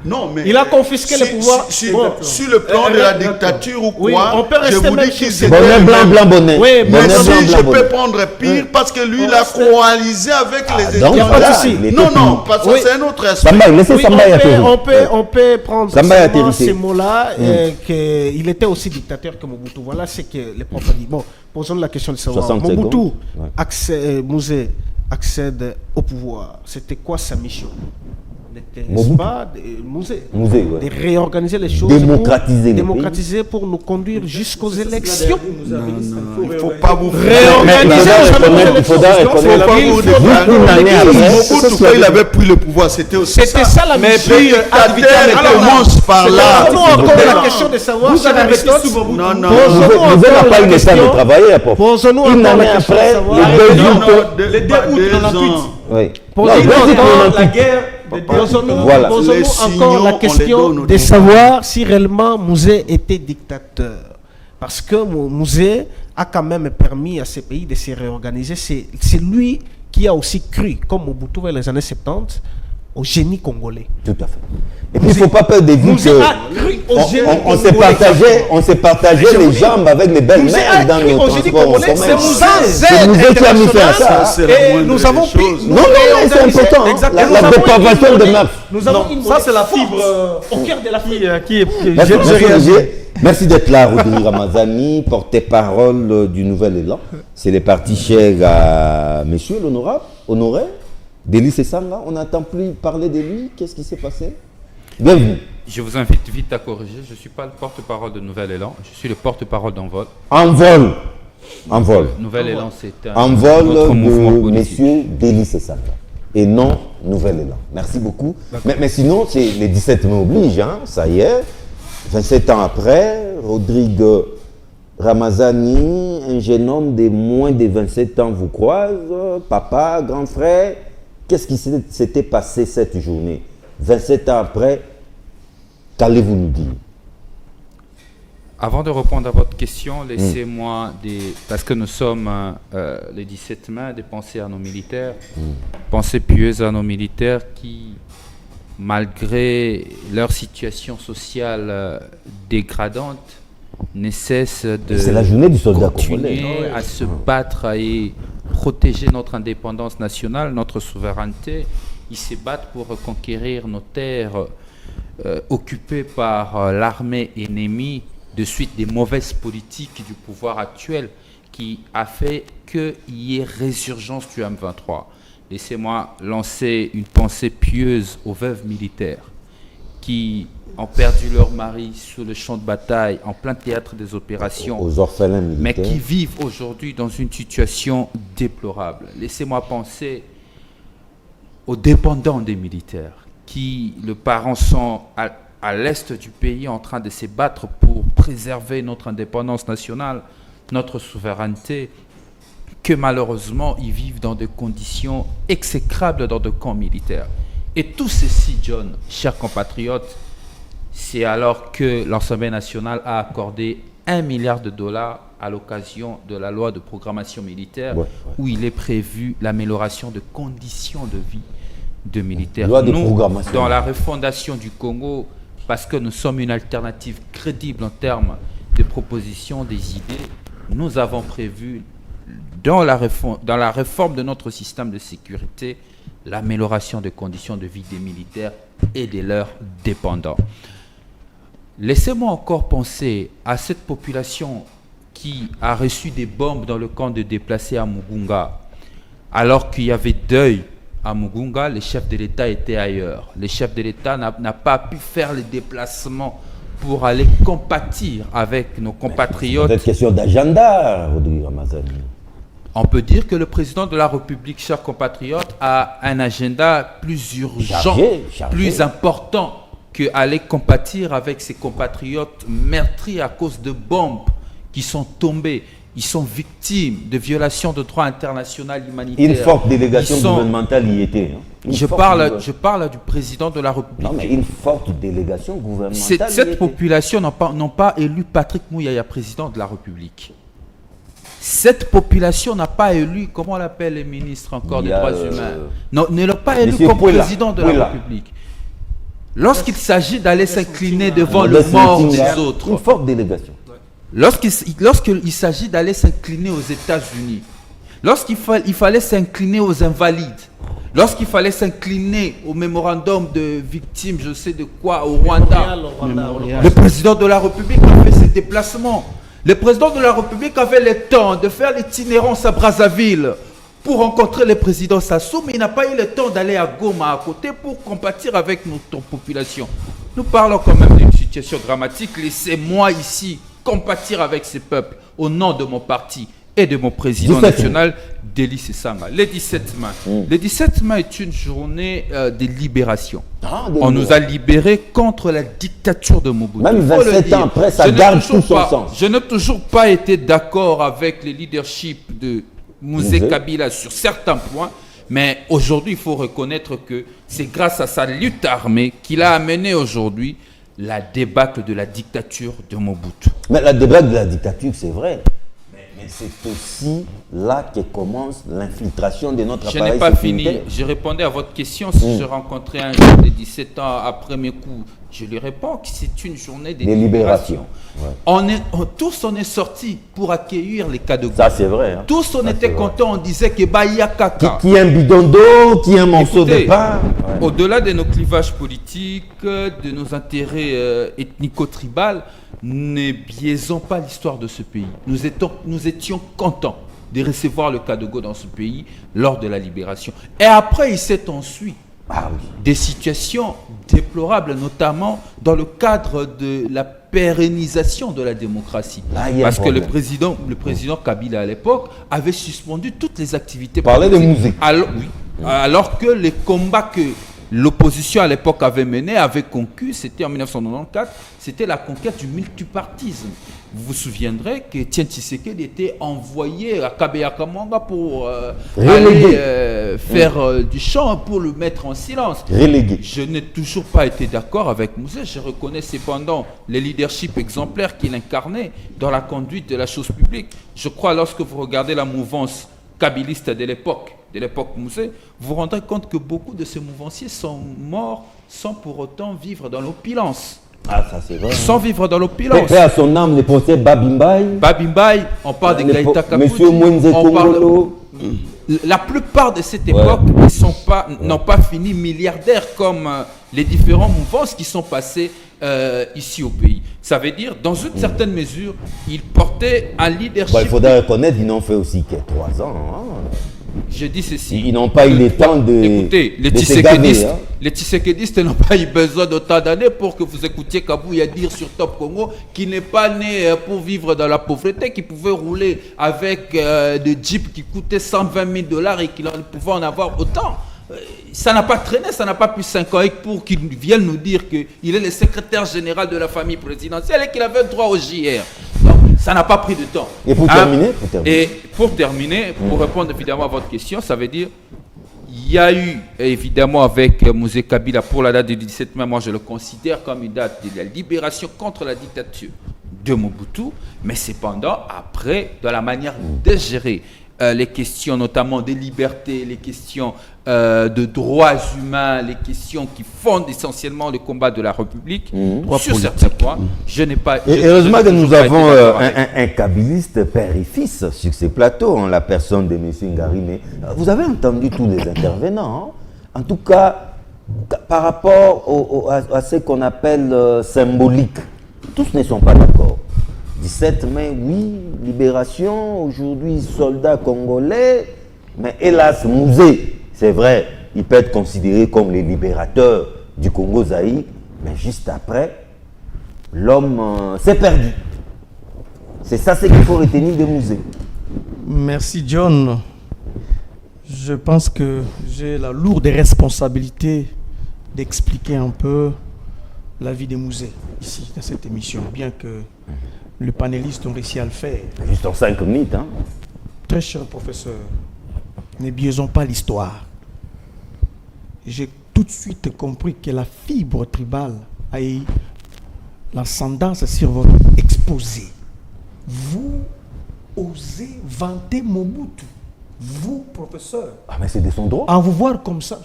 non mais Il a confisqué le pouvoir. Bon. sur le plan de la dictature ou Oui, quoi. on peut je rester vous même dis sur qu'il ces c'était Bonnet blanc, blanc, bonnet. Oui, mais Bonnet Mais blanc, si blanc, je bonnet. peux prendre pire parce que lui il a coalisé avec les donc, États. voilà, souci. il était Non, non, plus- parce que Oui. c'est un autre aspect. Samba, laissez Oui, Samba y atterrir. on peut prendre Samba y seulement atterrir. ces mots-là, qu'il était aussi dictateur que Mobutu. Voilà ce que les profs ont dit. Bon, posons la question de savoir. 60 Mobutu, secondes. Ouais. Mouzé accède au pouvoir. C'était quoi sa mission? Mobutu. Musée, Ouais. de réorganiser les choses, Démocratiser pour nous conduire jusqu'aux élections. Non, il ne faut pas vous Réorganiser, il faudra reconnaître. Quand il avait pris le pouvoir, c'était ça la mission. Commence par là. Encore la question de savoir si Aristote. Non, non. Vous n'avez pas eu le temps de travailler, Pop. Posons-nous Une encore année la question de après, savoir. Le 2 août 98. Oui. La guerre Voilà. Posons-nous Les signaux, encore la on question les donne de savoir si réellement Mouzé était dictateur. Parce que Mouzé a quand même permis à ces pays de se réorganiser. C'est lui qui a aussi cru, comme Mobutu vers les années 70, au génie congolais. Tout à fait. Et puis il ne faut pas perdre de vue Mouzé a cru au génie congolais. on s'est partagé les jambes avec les belles mères dans nos transports en commun. C'est Mouzé qui a mis fin à ça. Et nous avons pu. Non, c'est important. La dépravation de mœurs. Nous avons une ça c'est la force fibre au cœur de l'Afrique. qui est Merci, Roger. Merci d'être là, Rodrigue Ramazani, porte-parole du Nouvel Élan. C'est les partis chers à monsieur l'honorable, honoré, Delis Sesanga. On n'entend plus parler de lui. Qu'est-ce qui s'est passé? Bienvenue. Je vous invite vite à corriger. Je ne suis pas le porte-parole de Nouvel Élan. Je suis le porte-parole d'Envol. Envol. Nouvel Élan, c'est un Envol autre mouvement de politique. monsieur Delis Sesanga. Et non Nouvel Élan. Merci beaucoup. Mais sinon, c'est les 17 mai oblige, hein, ça y est. 27 ans après, Rodrigue Ramazani, un jeune homme de moins de 27 ans vous croise, papa, grand frère. Qu'est-ce qui s'était passé cette journée? 27 ans après, qu'allez-vous nous dire? Avant de répondre à votre question, laissez-moi, parce que nous sommes le 17 mai, de penser à nos militaires, penser pieuse à nos militaires qui, malgré leur situation sociale dégradante, ne cessent de C'est la journée du soldat continuer congolais. à se battre et protéger notre indépendance nationale, notre souveraineté. Ils se battent pour reconquérir nos terres occupées par l'armée ennemie de suite des mauvaises politiques du pouvoir actuel qui a fait qu'il y ait résurgence du M23. Laissez-moi lancer une pensée pieuse aux veuves militaires qui ont perdu leur mari sur le champ de bataille, en plein théâtre des opérations, Aux orphelins militaires. mais qui vivent aujourd'hui dans une situation déplorable. Laissez-moi penser aux dépendants des militaires qui, le parent, sont à l'est du pays en train de se battre pour préserver notre indépendance nationale, notre souveraineté, que malheureusement ils vivent dans des conditions exécrables dans des camps militaires. Et tout ceci, John, chers compatriotes, c'est alors que l'Assemblée nationale a accordé $1 milliard à l'occasion de la loi de programmation militaire, où il est prévu l'amélioration de conditions de vie de militaires. Loi de Nous, programmation. dans la refondation du Congo, parce que nous sommes une alternative crédible en termes de propositions, des idées, nous avons prévu dans la réforme de notre système de sécurité l'amélioration des conditions de vie des militaires et de leurs dépendants. Laissez-moi encore penser à cette population qui a reçu des bombes dans le camp de déplacés à Mugunga. Alors qu'il y avait deuil à Mugunga, le chef de l'État était ailleurs. Le chef de l'État n'a pas pu faire les déplacements pour aller compatir avec nos compatriotes. C'est une question d'agenda, Rodrigue Ramazani. On peut dire que le président de la République, chers compatriotes, a un agenda plus urgent, Chargé. plus important que aller compatir avec ses compatriotes meurtris à cause de bombes qui sont tombées. Ils sont victimes de violations de droit international humanitaire. Une forte délégation gouvernementale y était. Hein. Je parle du président de la République. Non, mais une forte délégation gouvernementale. Cette population n'ont pas élu Patrick Mouyaya président de la République. Cette population n'a pas élu, comment on l'appelle les ministres encore des droits humains, ne l'a pas élu comme président de la République. Lorsqu'il s'agit d'aller s'incliner devant le mort des autres, une forte délégation. Lorsqu'il s'agit d'aller s'incliner aux États-Unis, lorsqu'il fallait s'incliner aux invalides, lorsqu'il fallait s'incliner au mémorandum de victimes, je sais de quoi, au Rwanda, le président de la République a fait ses déplacements. Le président de la République avait le temps de faire l'itinérance à Brazzaville pour rencontrer le président Sassou, mais il n'a pas eu le temps d'aller à Goma à côté pour compatir avec notre population. Nous parlons quand même d'une situation dramatique. Laissez-moi ici compatir avec ces peuples au nom de mon parti et de mon président national, Délice Sanga. Le 17 mai. Le 17 mai est une journée de libération. On nous a libérés contre la dictature de Mobutu. Même 27 ans après, ça garde tout son sens. Je n'ai toujours pas été d'accord avec le leadership de Mouzé Kabila sur certains points, mais aujourd'hui, il faut reconnaître que c'est grâce à sa lutte armée qu'il a amené aujourd'hui la débâcle de la dictature de Mobutu. Mais la débâcle de la dictature, c'est vrai. Mais c'est aussi là que commence l'infiltration de notre appareil. Je n'ai pas fini. Je répondais à votre question. Si je rencontrais un jeune de 17 ans après mes coups, je lui réponds que c'est une journée de libération. Ouais. Tous on est sortis pour accueillir les cas de Goma. Ça c'est vrai. Hein. Tous on était contents. On disait que Bahia Kaka. Qui un bidon d'eau, qui un morceau de pain. Ouais. Au-delà de nos clivages politiques, de nos intérêts ethnico-tribaux, ne biaisons pas l'histoire de ce pays. Nous étions contents de recevoir le Kadogo dans ce pays lors de la libération. Et après, il s'est enfui des situations déplorables, notamment dans le cadre de la pérennisation de la démocratie. Parce que le président Kabila à l'époque avait suspendu toutes les activités politiques. Parler de musique. Alors que les combats que l'opposition à l'époque avait mené, avait conquis, c'était en 1994, c'était la conquête du multipartisme. Vous vous souviendrez que Etienne Tshisekedi était envoyé à Kabeyakamanga pour aller faire du chant, pour le mettre en silence. Relégué. Je n'ai toujours pas été d'accord avec Mouzé. Je reconnais cependant le leadership exemplaire qu'il incarnait dans la conduite de la chose publique. Je crois, lorsque vous regardez la mouvance kabiliste de l'époque Mouzé, vous vous rendrez compte que beaucoup de ces mouvanciers sont morts sans pour autant vivre dans l'opulence. Ah, ça c'est vrai. Sans vivre dans l'opulence. Paix à son âme, les procès Babimbaï. Babimbaï, on parle de Gaïta Kabuti. Monsieur Mwenze Kongolo. La plupart de cette époque n'ont pas fini milliardaires comme les différents mouvances qui sont passés ici au pays. Ça veut dire, dans une certaine mesure, ils portaient un leadership. Il faudrait reconnaître, ils n'ont fait aussi que 3 ans. Hein. Je dis ceci. Ils n'ont pas eu le temps de. Écoutez, les Tshisekedistes n'ont pas eu besoin d'autant d'années pour que vous écoutiez Kabouya dire sur Top Congo qu'il n'est pas né pour vivre dans la pauvreté, qu'il pouvait rouler avec des jeeps qui coûtaient 120 000 $ et qu'il pouvait en avoir autant. Ça n'a pas traîné, ça n'a pas pu 5 ans pour qu'il vienne nous dire qu'il est le secrétaire général de la famille présidentielle et qu'il avait droit au JR. Donc, ça n'a pas pris de temps. Et pour terminer, pour répondre évidemment à votre question, ça veut dire il y a eu évidemment avec Mouzé Kabila pour la date du 17 mai, moi je le considère comme une date de la libération contre la dictature de Mobutu, mais cependant après, de la manière de gérer les questions notamment des libertés, les questions de droits humains, les questions qui fondent essentiellement le combat de la République, sur certains points, je n'ai pas... Et heureusement que nous avons un kabiliste père et fils sur ces plateaux, en la personne de M. Ngarimé. Vous avez entendu tous les intervenants, hein? En tout cas, par rapport à ce qu'on appelle symbolique, tous ne sont pas d'accord. 17 mai, oui, libération, aujourd'hui soldats congolais, mais hélas, Mouzé, c'est vrai, il peut être considéré comme le libérateur du Congo-Zaïre, mais juste après, l'homme s'est perdu. C'est ça ce qu'il faut retenir de Mouzé. Merci John. Je pense que j'ai la lourde responsabilité d'expliquer un peu la vie de Mouzé ici, dans cette émission, bien que les panélistes ont réussi à le faire. Juste en 5 minutes. Hein. Très cher professeur, ne biaisons pas l'histoire. J'ai tout de suite compris que la fibre tribale a eu l'ascendance sur votre exposé. Vous osez vanter Mobutu. Vous, professeur. Ah, mais c'est de son droit. À vous voir comme ça,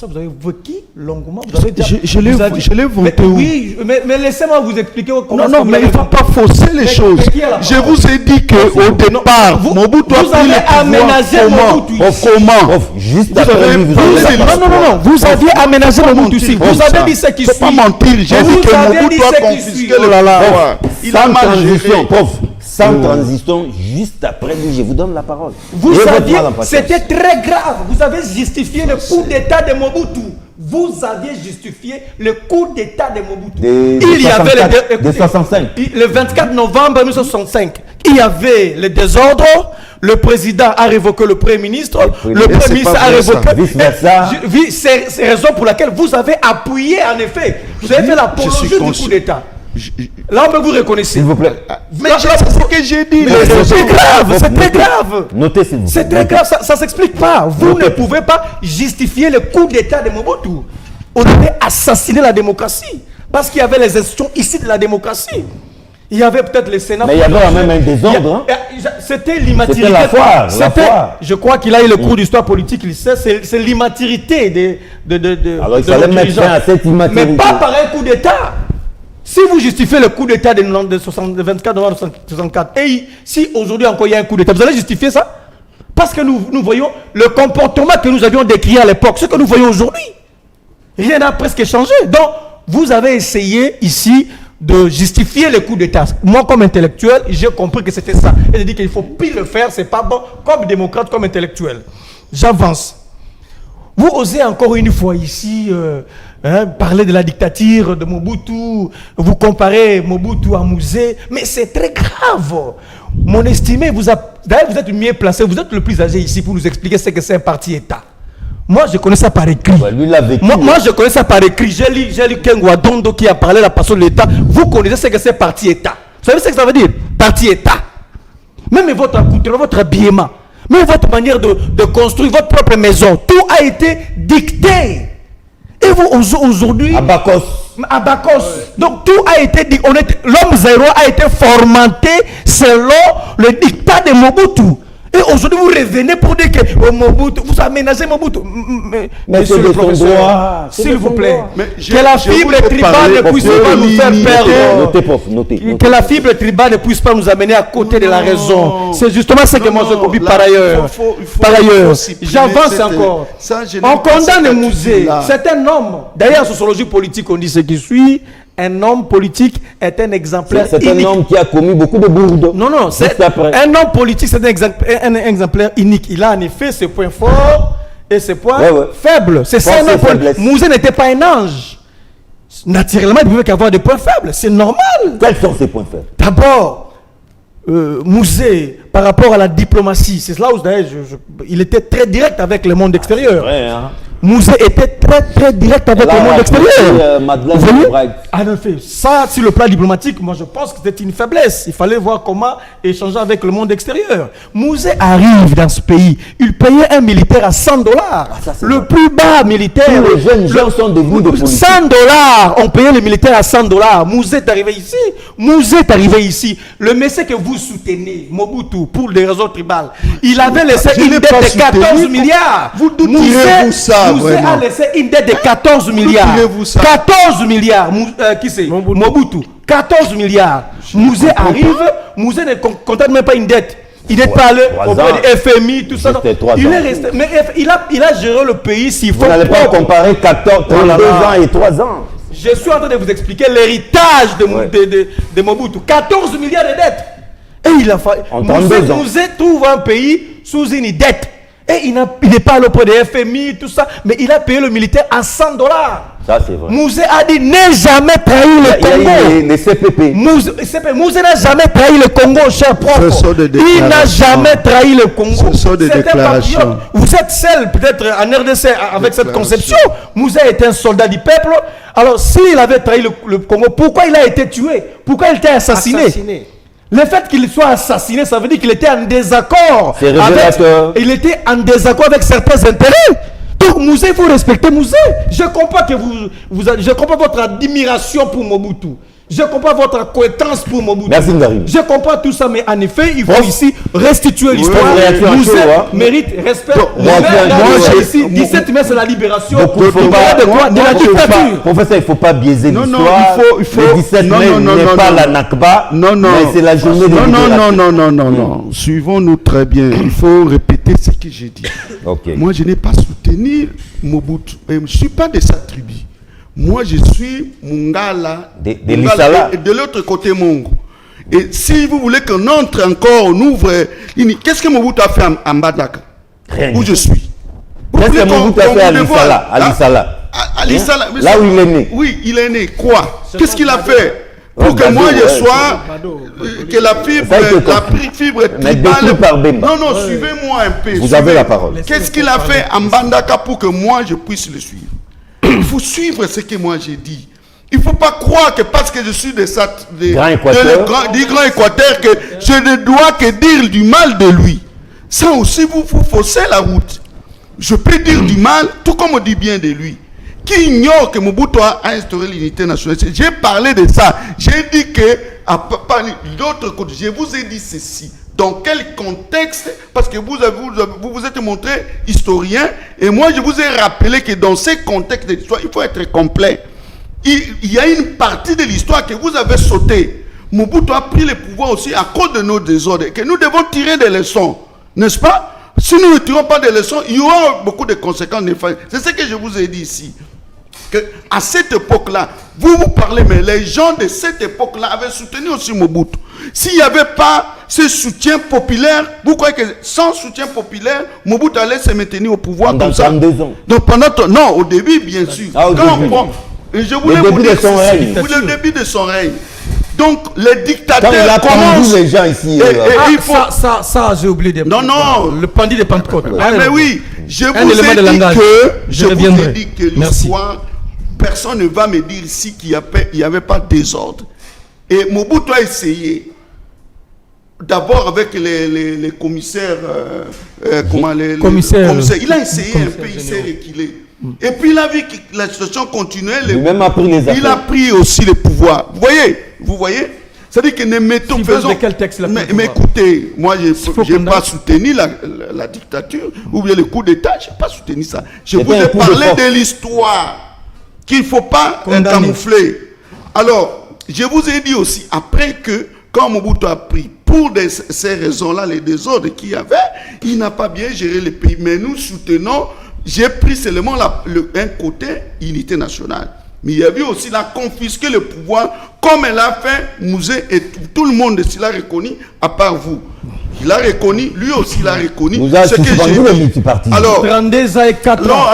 vous avez vécu longuement. Vous avez déjà, je l'ai vanté. Oui, mais laissez-moi vous expliquer comment. Non, mais il ne faut pas fausser les choses. Je vous ai dit qu'au départ, Mobutu vous avez aménagé Mobutu. Comment juste après Non. Vous aviez aménagé Mobutu ici. Vous avez dit ce qui suit. Il ne faut pas mentir. J'ai dit que Mobutu a confisqué le lala. Il a mal géré. sans transition, juste après lui, je vous donne la parole. Vous saviez, c'était très grave. Vous avez justifié le coup d'État de Mobutu. Vous aviez justifié le coup d'État de Mobutu. Il y avait de 65. Le 24 novembre 1965, il y avait le désordre. Le président a révoqué le Premier ministre. Le Premier ministre a révoqué. C'est la raison pour laquelle vous avez appuyé, en effet. Vous avez fait l'apologie du coup d'État. Là, vous reconnaissez. S'il vous plaît. Mais c'est ce que j'ai dit. C'est grave, c'est très grave. Notez, s'il vous plaît. C'est très grave, ça ne s'explique pas. Vous ne pouvez pas justifier le coup d'État de Mobutu. On devait assassiner la démocratie. Parce qu'il y avait les institutions ici de la démocratie. Il y avait peut-être le Sénat. Mais il y avait quand même un désordre. C'était l'immaturité. C'était la foire. Je crois qu'il a eu le cours d'histoire politique. Il sait, c'est l'immaturité de. Alors il fallait mettre fin à cette immaturité. Mais pas par un coup d'État. Si vous justifiez le coup d'État de 24 novembre 1964, et si aujourd'hui encore il y a un coup d'État, vous allez justifier ça? Parce que nous voyons le comportement que nous avions décrit à l'époque, ce que nous voyons aujourd'hui. Rien n'a presque changé. Donc, vous avez essayé ici de justifier le coup d'État. Moi, comme intellectuel, j'ai compris que c'était ça. Et j'ai dit qu'il ne faut plus le faire, c'est pas bon, comme démocrate, comme intellectuel. J'avance. Vous osez encore une fois ici parler de la dictature de Mobutu, vous comparez Mobutu à Mouzé, mais c'est très grave. Mon estimé, d'ailleurs vous êtes mieux placé, vous êtes le plus âgé ici pour nous expliquer ce que c'est un parti-État. Moi, je connais ça par écrit. Ouais, lui, vécu, moi, je connais ça par écrit. J'ai lu Kengo Adondo qui a parlé de la passion de l'État. Vous connaissez ce que c'est parti-État. Vous savez ce que ça veut dire? Parti-État. Même votre accoutrement, votre habillement, même votre manière de construire votre propre maison, tout a été dicté. Et vous, aujourd'hui... Abakos. Donc, tout a été dit. L'homme zéro a été formaté selon le dictat de Mobutu. Et aujourd'hui, vous revenez pour dire que Mobutu, vous aménagez Mobutu. Monsieur le professeur, s'il vous plaît, que la fibre tribale ne puisse pas nous faire perdre. Notez. Que la fibre tribale ne puisse pas nous amener à côté de la raison. C'est justement ce que moi je compris par ailleurs. Par ailleurs, j'avance encore. On condamne Mouzé. C'est un homme. D'ailleurs, en sociologie politique, on dit ce qui suit. Un homme politique est un exemplaire unique. C'est un homme qui a commis beaucoup de bourdes. Non, c'est un homme politique, c'est un exemplaire unique. Il a en effet ses points forts et ses points faibles. C'est ça un homme politique. Mouzé n'était pas un ange. Naturellement, il pouvait qu'avoir des points faibles. C'est normal. Quels sont ses points faibles? D'abord, Mouzé, par rapport à la diplomatie, c'est là où il était très direct avec le monde extérieur. Vrai, hein? Mouzé était très direct avec le monde extérieur. Ça, sur le plan diplomatique, moi je pense que c'était une faiblesse. Il fallait voir comment échanger avec le monde extérieur. Mouzé arrive dans ce pays, il payait un militaire à $100. Le plus bas militaire. Tous les jeunes gens sont devenus de politique. $100, on payait le militaire à $100. Mouzé est arrivé ici. Le message que vous soutenez, Mobutu, pour des raisons tribales, il avait laissé une dette de 14 milliards. Vous doutez-vous ça? Mouzé a laissé une dette de 14 milliards. 14 milliards. Qui c'est? Mobutu. 14 milliards. Mouzé arrive. Mouzé ne compte même pas une dette. Il n'est pas allé auprès du FMI, tout ça. Il est resté. Mais il a géré le pays s'il faut. Vous n'allez pas comparer 32 ans et 3 ans. Je suis en train de vous expliquer l'héritage de Mobutu. 14 milliards de dettes. Et il a fallu. Mouzé trouve un pays sous une dette. Et il n'est pas allé auprès des FMI, tout ça, mais il a payé le militaire à $100. Ça, c'est vrai. Mouzé a dit n'a jamais trahi le Congo. Les CPP. Mouzé n'a jamais trahi le Congo, cher prof. Il n'a jamais trahi le Congo. Ce sont des déclarations. Vous êtes seul, peut-être en RDC, avec cette conception. Mouzé était un soldat du peuple. Alors, s'il avait trahi le Congo, pourquoi il a été tué? Pourquoi il était assassiné? Le fait qu'il soit assassiné, ça veut dire qu'il était en désaccord. C'est révélateur. Il était en désaccord avec certains intérêts. Donc Mouzé, il faut respecter Mouzé. Je comprends que je comprends votre admiration pour Mobutu. Je comprends votre acquaintance pour Mobutu. Merci Ngarim. Je comprends tout ça, mais en effet, il faut ici restituer l'histoire. Mouzé mérite respect. Ici, 17 mai, c'est la libération. De la dictature. Professeur, il ne faut pas biaiser l'histoire. Le 17 mai n'est pas la Nakba, mais c'est la journée de libération. Non. Suivons-nous très bien. Il faut répéter ce que j'ai dit. Moi, je n'ai pas soutenu Mobutu. Je ne suis pas de sa tribu. Moi, je suis Mungala, de l'autre côté Mongo. Et si vous voulez qu'on entre encore, on ouvre, qu'est-ce que Mobutu a fait à Mbandaka? Où je suis? Qu'est-ce que Mobutu a fait à Lisala? Là où il est né. Oui, il est né. Quoi? Qu'est-ce qu'il a fait? Pour que moi je sois, que la fibre tribale. Non, suivez-moi un peu. Vous avez la parole. Qu'est-ce qu'il a fait à Mbandaka pour que moi je puisse le suivre? Il faut suivre ce que moi j'ai dit. Il ne faut pas croire que parce que je suis du Grand Équateur, que je ne dois que dire du mal de lui. Ça aussi, vous faussez la route. Je peux dire du mal, tout comme on dit bien de lui. Qui ignore que Mobutu a instauré l'unité nationale? J'ai parlé de ça. J'ai dit que, d'autres côtés, je vous ai dit ceci. Dans quel contexte? Parce que vous vous êtes montré historien, et moi je vous ai rappelé que dans ces contextes de l'histoire, il faut être complet. Il y a une partie de l'histoire que vous avez sauté. Mobutu a pris le pouvoir aussi à cause de nos désordres, que nous devons tirer des leçons, n'est-ce pas? Si nous ne tirons pas des leçons, il y aura beaucoup de conséquences néfastes. C'est ce que je vous ai dit ici. Que à cette époque-là, vous parlez, mais les gens de cette époque-là avaient soutenu aussi Mobutu. S'il n'y avait pas ce soutien populaire, vous croyez que sans soutien populaire, Mobutu allait se maintenir au pouvoir pendant comme ça? 32 ans. Donc non, au début, bien sûr. Je voulais vous dire le début de son règne. Donc, les dictateurs. Quand il a pendu les gens ici. Ça, j'ai oublié de. Non. Le pendu de Pentecôte. Mais oui, je vous ai dit que l'histoire, personne ne va me dire ici qu'il n'y avait pas de désordre. Et Mobutu a essayé, d'abord avec les commissaires, commissaires, il a essayé un peu, il s'est reculé. Et puis il a vu que la situation continuait. Il a pris aussi le pouvoir. Vous voyez? C'est-à-dire que ne mettons... De quel texte mais écoutez, moi je n'ai pas soutenu la dictature ou bien le coup d'État, je n'ai pas soutenu ça. Je vous ai parlé de l'histoire qu'il ne faut pas camoufler. Alors, je vous ai dit aussi, après que, quand Mobutu a pris, pour ces raisons-là, les désordres qu'il y avait, il n'a pas bien géré le pays. Mais nous soutenons, j'ai pris seulement un côté unité nationale. Mais il y avait aussi la confisquer le pouvoir, comme elle a fait Mouzé et tout le monde l'a reconnu, à part vous. Il a reconnu, lui aussi il a reconnu. Ce que j'ai dit. Alors, 32 ans et 4 ans.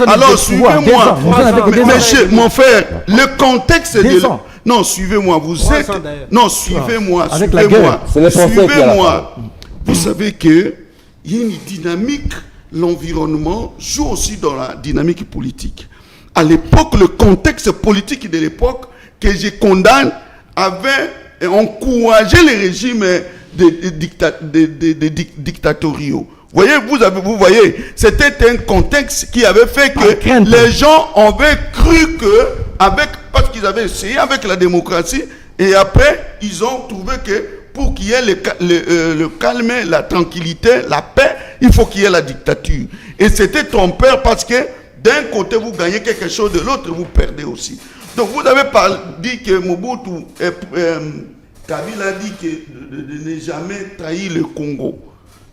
Alors suivez-moi. Mon frère, le contexte de... Non, suivez-moi. Vous êtes... Non, suivez-moi. Suivez-moi. Vous savez qu'il y a une dynamique, l'environnement joue aussi dans la dynamique politique. À l'époque, le contexte politique de l'époque que je condamne avait encouragé les régimes dictatoriaux. Vous voyez, c'était un contexte qui avait fait que les gens avaient cru que, parce qu'ils avaient essayé avec la démocratie, et après, ils ont trouvé que pour qu'il y ait le calme, la tranquillité, la paix, il faut qu'il y ait la dictature. Et c'était trompeur parce que d'un côté, vous gagnez quelque chose, de l'autre, vous perdez aussi. Donc, vous avez dit que Mobutu, Kabila a dit que de ne jamais trahir le Congo.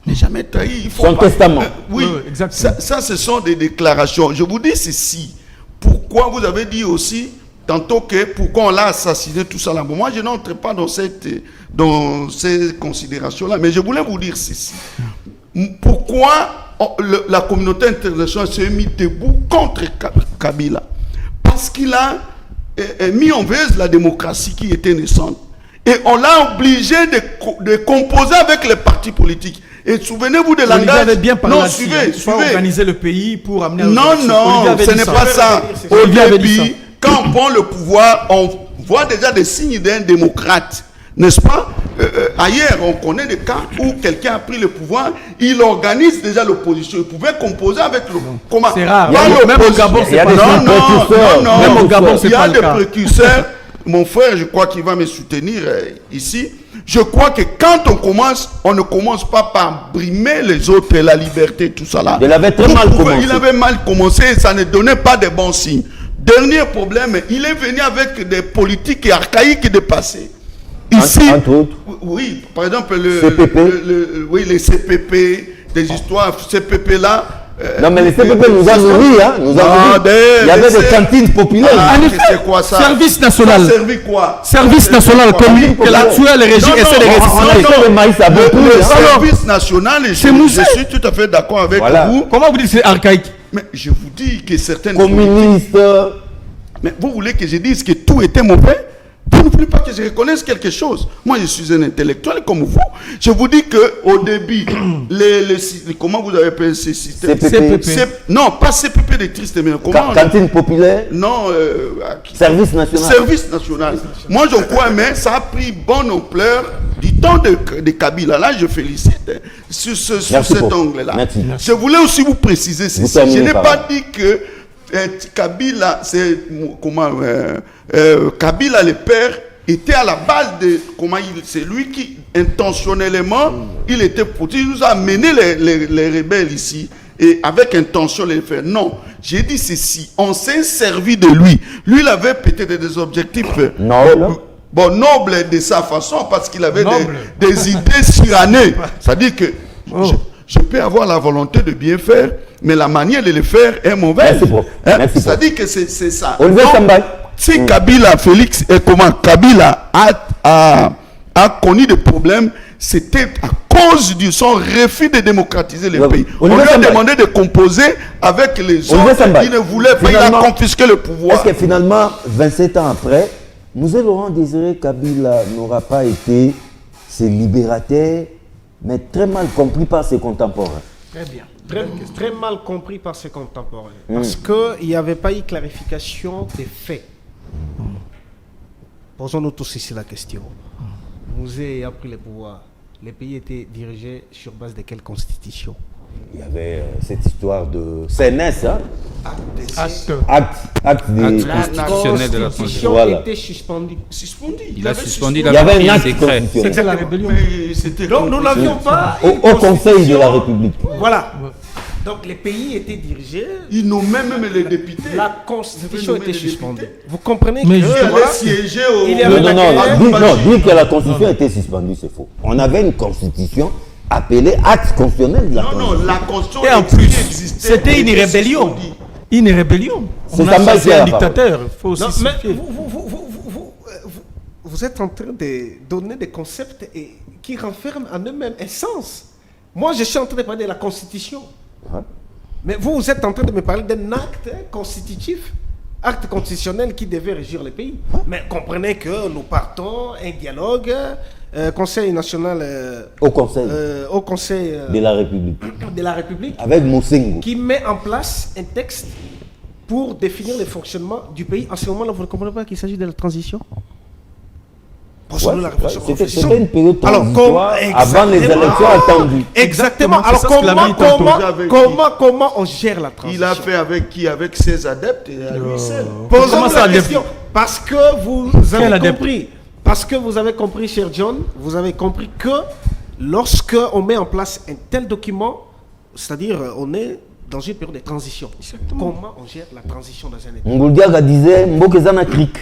Ne jamais trahir. Il faut son testament. Oui, exactement. Ça, ce sont des déclarations. Je vous dis ceci. Pourquoi vous avez dit aussi, tantôt que pourquoi on l'a assassiné, tout ça là. Moi, je n'entre pas dans ces considérations-là, mais je voulais vous dire ceci. Pourquoi la communauté internationale s'est mise debout contre Kabila? Parce qu'il a mis en veille la démocratie qui était naissante. Et on l'a obligé de composer avec les partis politiques. Et souvenez-vous de langage. Non, suivez. Organiser le pays pour amener... Non, ce n'est pas ça. Au début, quand on prend le pouvoir, on voit déjà des signes d'un démocrate. N'est-ce pas? Ailleurs, on connaît des cas où quelqu'un a pris le pouvoir, il organise déjà l'opposition. Il pouvait composer avec le... Comment? C'est rare. Même au Gabon, c'est pas le cas. Non. Même au Gabon, c'est pas le cas. Il y a des précurseurs. Mon frère, je crois qu'il va me soutenir ici. Je crois que quand on commence, on ne commence pas par brimer les autres, la liberté, tout ça là. Il avait très mal commencé. Il avait mal commencé et ça ne donnait pas de bons signes. Dernier problème, il est venu avec des politiques archaïques dépassées. Ici, entre autres. Oui, par exemple, CPP. les CPP, des histoires CPP là, Non, mais les CPP nous a nourris, hein. Nous a nourris. Il y avait des cantines populaires. En effet, c'est quoi ça? service national. Ça servi quoi? Service national que l'actuel régime essaie de ressusciter. Le maïs à bon prix, Le hein. service national, et je suis tout à fait d'accord avec Voilà. vous. Comment vous dites que c'est archaïque? Mais je vous dis que certaines... Communistes. Mais vous voulez que je dise que tout était mauvais? Vous ne voulez pas que je reconnaisse quelque chose? Moi, je suis un intellectuel comme vous. Je vous dis qu'au début, comment vous avez appelé ces systèmes? CPP. Non, pas CPP des tristes, mais comment? Cantine populaire. Non, Service national. Service national. Moi, je crois, mais ça a pris bonne ampleur du temps de Kabila. Là, je félicite sur cet angle-là. Merci. Je voulais aussi vous préciser ceci. Je n'ai pas dit que Kabila, c'est comment Kabila le père était à la base de comment c'est lui qui intentionnellement il était il nous a amené les rebelles ici et avec intention de les faire. Non, j'ai dit ceci, on s'est servi de lui. Lui, il avait peut-être des objectifs nobles de sa façon parce qu'il avait des idées surannées. C'est-à-dire que je peux avoir la volonté de bien faire, mais la manière de le faire est mauvaise. C'est-à-dire que c'est ça. Si Kabila, Kabila a connu des problèmes, c'était à cause de son refus de démocratiser le pays. On lui a demandé de composer avec les autres qui ne voulaient pas. Il a confisqué le pouvoir. Est-ce que finalement, 27 ans après, Mzee Laurent Désiré Kabila n'aura pas été ce libérateur, mais très mal compris par ses contemporains? Très bien. Très mal compris par ses contemporains. Parce qu'il n'y avait pas eu clarification des faits. Posons-nous tous ici la question. Mzee a pris le pouvoir. Le pays était dirigé sur base de quelle constitution? Il y avait cette histoire de CNS, hein? Acte constitutionnel de la constitution voilà. Était suspendue. Il a suspendu Il y avait un acte décret. constitutionnel. C'était la rébellion. Donc nous n'avions pas Au Conseil de la République. Voilà. Donc les pays étaient dirigés. Ils nommaient même les députés. La constitution était suspendue. Vous comprenez Mais que siéger dire que la constitution était suspendue, c'est faux. On avait une constitution appelée acte constitutionnel de la constitution. Non, la constitution Et en plus, existait. c'était une rébellion. Une rébellion. C'est On a Samba qui chassé a un la dictateur. Il faut aussi mais citer. vous êtes en train de donner des concepts qui renferment en eux-mêmes un sens. Moi, je suis en train de parler de la Constitution. Ouais. Mais vous êtes en train de me parler d'un acte constitutif, acte constitutionnel qui devait régir le pays. Mais comprenez que nous partons un dialogue, Conseil national, Au Conseil au Conseil de la République. de la République, Avec Moussingo. qui met en place un texte pour définir le fonctionnement du pays. En ce moment-là, vous ne comprenez pas qu'il s'agit de la transition? Ouais, c'était une période transitoire avant les exactement. élections attendues. Exactement. C'est Alors ça ce qu'il avait dit comment on gère la transition? Il a fait avec qui? Avec ses adeptes et à lui seul. Posons ça, la question. Parce que vous Quel avez adepte? compris. Parce que vous avez compris, cher John, vous avez compris que lorsque on met en place un tel document, c'est-à-dire on est dans une période de transition. Comment on gère la transition dans un État? Nguldiaga disait Mbokezana Krik.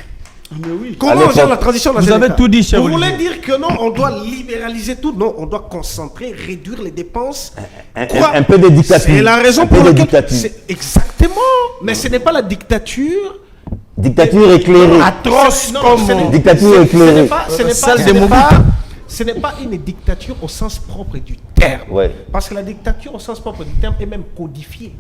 Mais oui. Comment on gère la transition dans Vous un avez État? tout dit, cher Vous voulez Olivier. dire que non, on doit libéraliser tout? Non, on doit concentrer, réduire les dépenses. Un peu de dictature. C'est la raison Un peu pour de laquelle... dictature. Exactement. Mais ce n'est pas la dictature... Dictature éclairée. Atroce Non, comme ce n'est- Dictature ce n'est éclairée. pas- ce n'est Celle pas- de ce n'est Mobutu. pas- ce n'est pas une dictature au sens propre du terme. Ouais. Parce que la dictature au sens propre du terme est même codifiée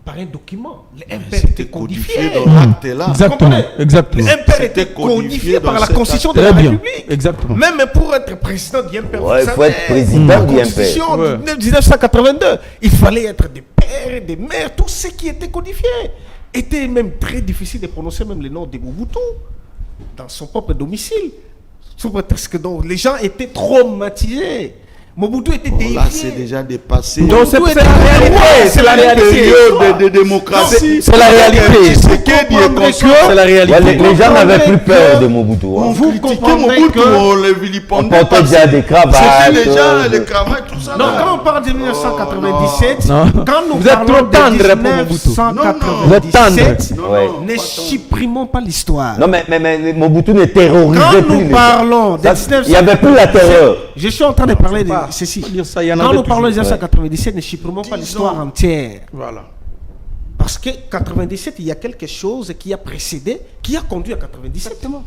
par un document. L'impère était codifié. dans l'acte là. Exactement. Comprenez? Exactement. L'impère était C'était codifié codifié par dans la cet constitution de Très la bien. République. Exactement. Même pour être président du impère, Ouais, vous il faut savez, être président la du constitution impère. de 1982, il fallait être des pères, des mères, tout ce qui était codifié. Était même très difficile de prononcer même le nom de Mobutu dans son propre domicile. Sous prétexte que donc, les gens étaient traumatisés. Mobutu était déifié. Là, c'est déjà dépassé. Donc c'est Mobutu la était- réalité. C'est la réalité. Période de démocratie. C'est la réalité. C'est qui dit C'est la réalité. Ouais, les gens n'avaient plus peur de Mobutu. On Hein. Vous critiquait comprendrez Mobutu, que- on le On vilipendait. portait déjà des cravates. C'était déjà les cravates, tout ça. Non, là. quand on parle de 1997, Non. quand nous Vous êtes parlons trop de tendre pour Mobutu. 1997, Vous êtes tendre. Non, Ouais. non, ne pas tant. supprimons pas l'histoire. Non, mais Mobutu ne terrorisait Quand plus nous les gens. parlons de Ça, 19... il n'y avait plus la terreur. Je suis en train de parler de ça, c'est si. Dire ça, il y en Quand avait nous parlons de toujours. 1997, ne supprimons pas l'histoire entière. Voilà. Parce que 97, il y a quelque chose qui a précédé, qui a conduit à 97. Exactement.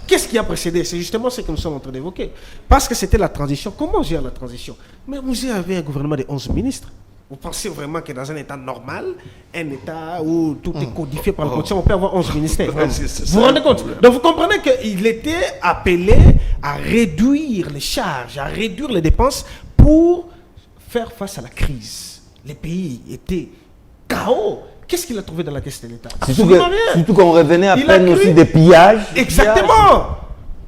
Qu'est-ce qui a précédé? C'est justement ce que nous sommes en train d'évoquer. Parce que c'était la transition. Comment gère la transition? Mais vous avez un gouvernement de 11 ministres. Vous pensez vraiment que dans un État normal, un État où tout est codifié par la Constitution, on peut avoir 11 ministères? Vous vous rendez compte? Donc vous comprenez qu'il était appelé à réduire les charges, à réduire les dépenses pour faire face à la crise. Les pays étaient chaos. Qu'est-ce qu'il a trouvé dans la caisse de l'État? Surtout qu'on revenait à Il peine a cru- aussi des pillages. Exactement.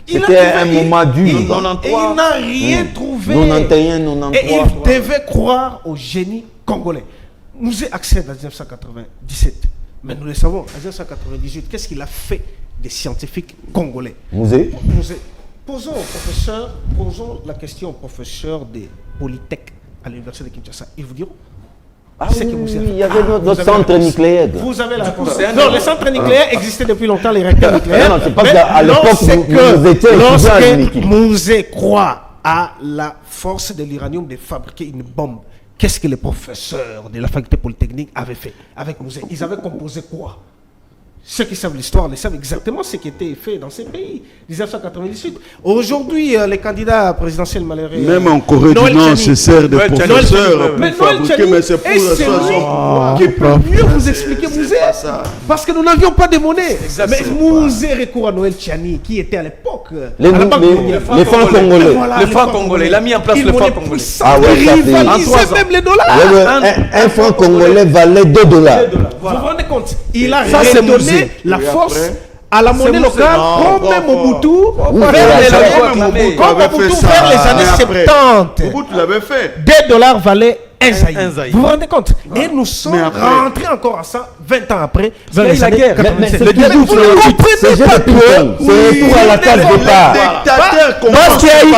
C'était un moment dur. Et il n'a rien trouvé. 91, Et 93. il devait croire au génie congolais. Nous accède à 1997. Mais nous le savons, en 1998, qu'est-ce qu'il a fait des scientifiques congolais? Musée. Posons la question au professeur de Polytech à l'université de Kinshasa. Ils vous diront. Ah C'est oui, que vous oui, avez- il y avait Ah, notre vous avez centre la réponse. nucléaire. Vous avez la réponse. Non, les centres nucléaires existaient depuis longtemps, les réacteurs nucléaires. Non, c'est parce Mais qu'à l'époque, nous étions étudiants à lorsque l'UNIKI. Musée croit à la force de l'uranium de fabriquer une bombe, qu'est-ce que les professeurs de la faculté polytechnique avaient fait avec Musée? Ils avaient composé quoi? Ceux qui savent l'histoire, ils savent exactement ce qui était fait dans ces pays. 1998. Aujourd'hui, les candidats présidentiels malheureux. Même en Corée du Noël Nord, Tchani. se sert des Noël Tchani. professeurs Mais pour Noël fabriquer, Tchani mais c'est pour est la celui façon. qui peut mieux vous expliquer Musée. pas ça. Parce que nous n'avions pas de monnaie. Exactement. Mais Musée recourt à Noël Tchani, qui était à l'époque. Les à la Banque mondiale. les francs congolais. Voilà, Le les franc congolais. Il a mis en place Une le franc monnaie congolais. puissante, Ah ouais, ça, c'est- rivalisait en 3 ans. même les dollars. Un franc congolais valait 2 dollars. Vous vous rendez compte? Il a Ça, c'est redonné Musée. la Et force après à la monnaie Musée. locale, Non, comme même pas Mobutu, Oui, vers mais les après, années- Mobutu comme avait Mobutu fait ça. vers les années Mais après, 70. Mobutu l'avait fait. 2 dollars valaient un zaï. un zaï. Vous vous rendez compte? Et nous sommes Mais après- rentrés encore à ça 20 ans après, vers Il y a eu les la années guerre. 97. Mais c'est Vous toujours ne comprenez c'est jeu pas de ping-pong. que... C'est retour à la case départ. Dictateur Parce qu'il y a eu,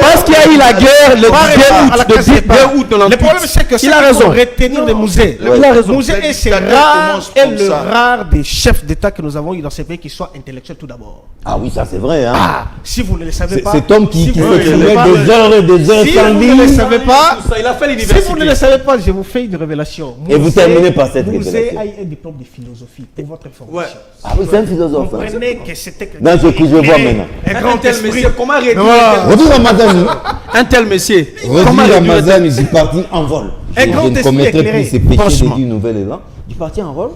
parce qu'il y a eu la guerre le 2 à la août, case le 2 départ. août Le 98. problème, c'est que Il a raison. retenir le musée. Il a raison. Musée Les est c'est dictateurs rare, commencent et comme le ça. rare des chefs d'État que nous avons eu dans ces pays qui soient intellectuels tout d'abord. Ah oui, ça c'est vrai. Hein. Ah, si vous ne le savez pas. Cet homme qui si vous ne le s'écrivait savez pas- des heures et des heures Si sans vous ne le ligne. savez pas, Il a fait si l'université. vous ne le savez pas, je vous fais une révélation. Et vous terminez par cette Musée révélation. a eu un diplôme de philosophie, pour votre information. Ouais. Ah oui, c'est un philosophe. hein. Comprenez que c'était Non, je vois maintenant. Un Un grand tel esprit. monsieur, comment réduire Voilà. Redis Ramazani. un tel monsieur? Redis Ramazani, je suis parti en vol. Un Je grand ne esprit commettrai éclairé. plus ces péchés Franchement. du nouvel élan. Je suis parti en vol.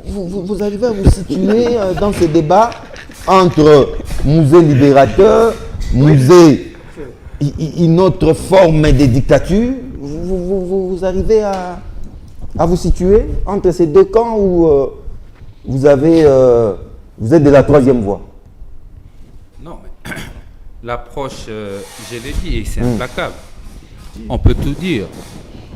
Vous arrivez à vous situer dans ce débat entre musée libérateur, musée, une autre forme de dictature. Vous arrivez à vous situer entre ces deux camps où vous êtes de la troisième voie. Non, mais l'approche, je l'ai dit, c'est implacable. On peut tout dire.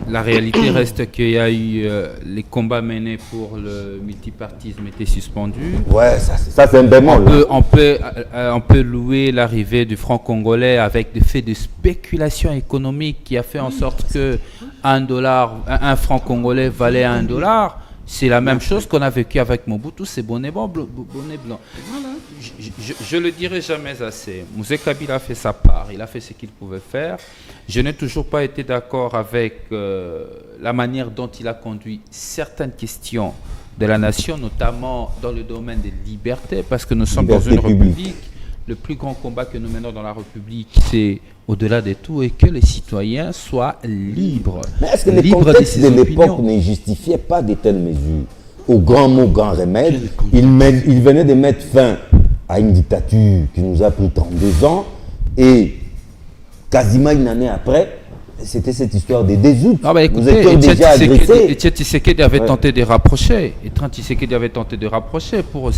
La réalité reste qu'il y a eu les combats menés pour le multipartisme étaient suspendus. Ouais, ça c'est un bémol. On peut louer l'arrivée du franc congolais avec des faits de spéculation économique qui a fait en sorte que un franc congolais valait $1. C'est la même chose qu'on a vécu avec Mobutu, c'est bonnet blanc. Je le dirai jamais assez. Musée Kabila a fait sa part, il a fait ce qu'il pouvait faire. Je n'ai toujours pas été d'accord avec la manière dont il a conduit certaines questions de la nation, notamment dans le domaine des libertés, parce que nous sommes dans une république. Le plus grand combat que nous menons dans la République, c'est au-delà de tout, et que les citoyens soient libres. Mais est-ce que le libres contexte de ses l'époque opinions. ne justifiait pas de telles mesures? Au grand mot, grand remède, il venait de mettre fin à une dictature qui nous a pris 32 ans, et quasiment une année après, c'était cette histoire des désoutes. Ah bah Nous écoutez, étions déjà agressés. Etienne Tshisekedi avait Ouais. tenté de rapprocher. Etienne Tshisekedi avait tenté de rapprocher pour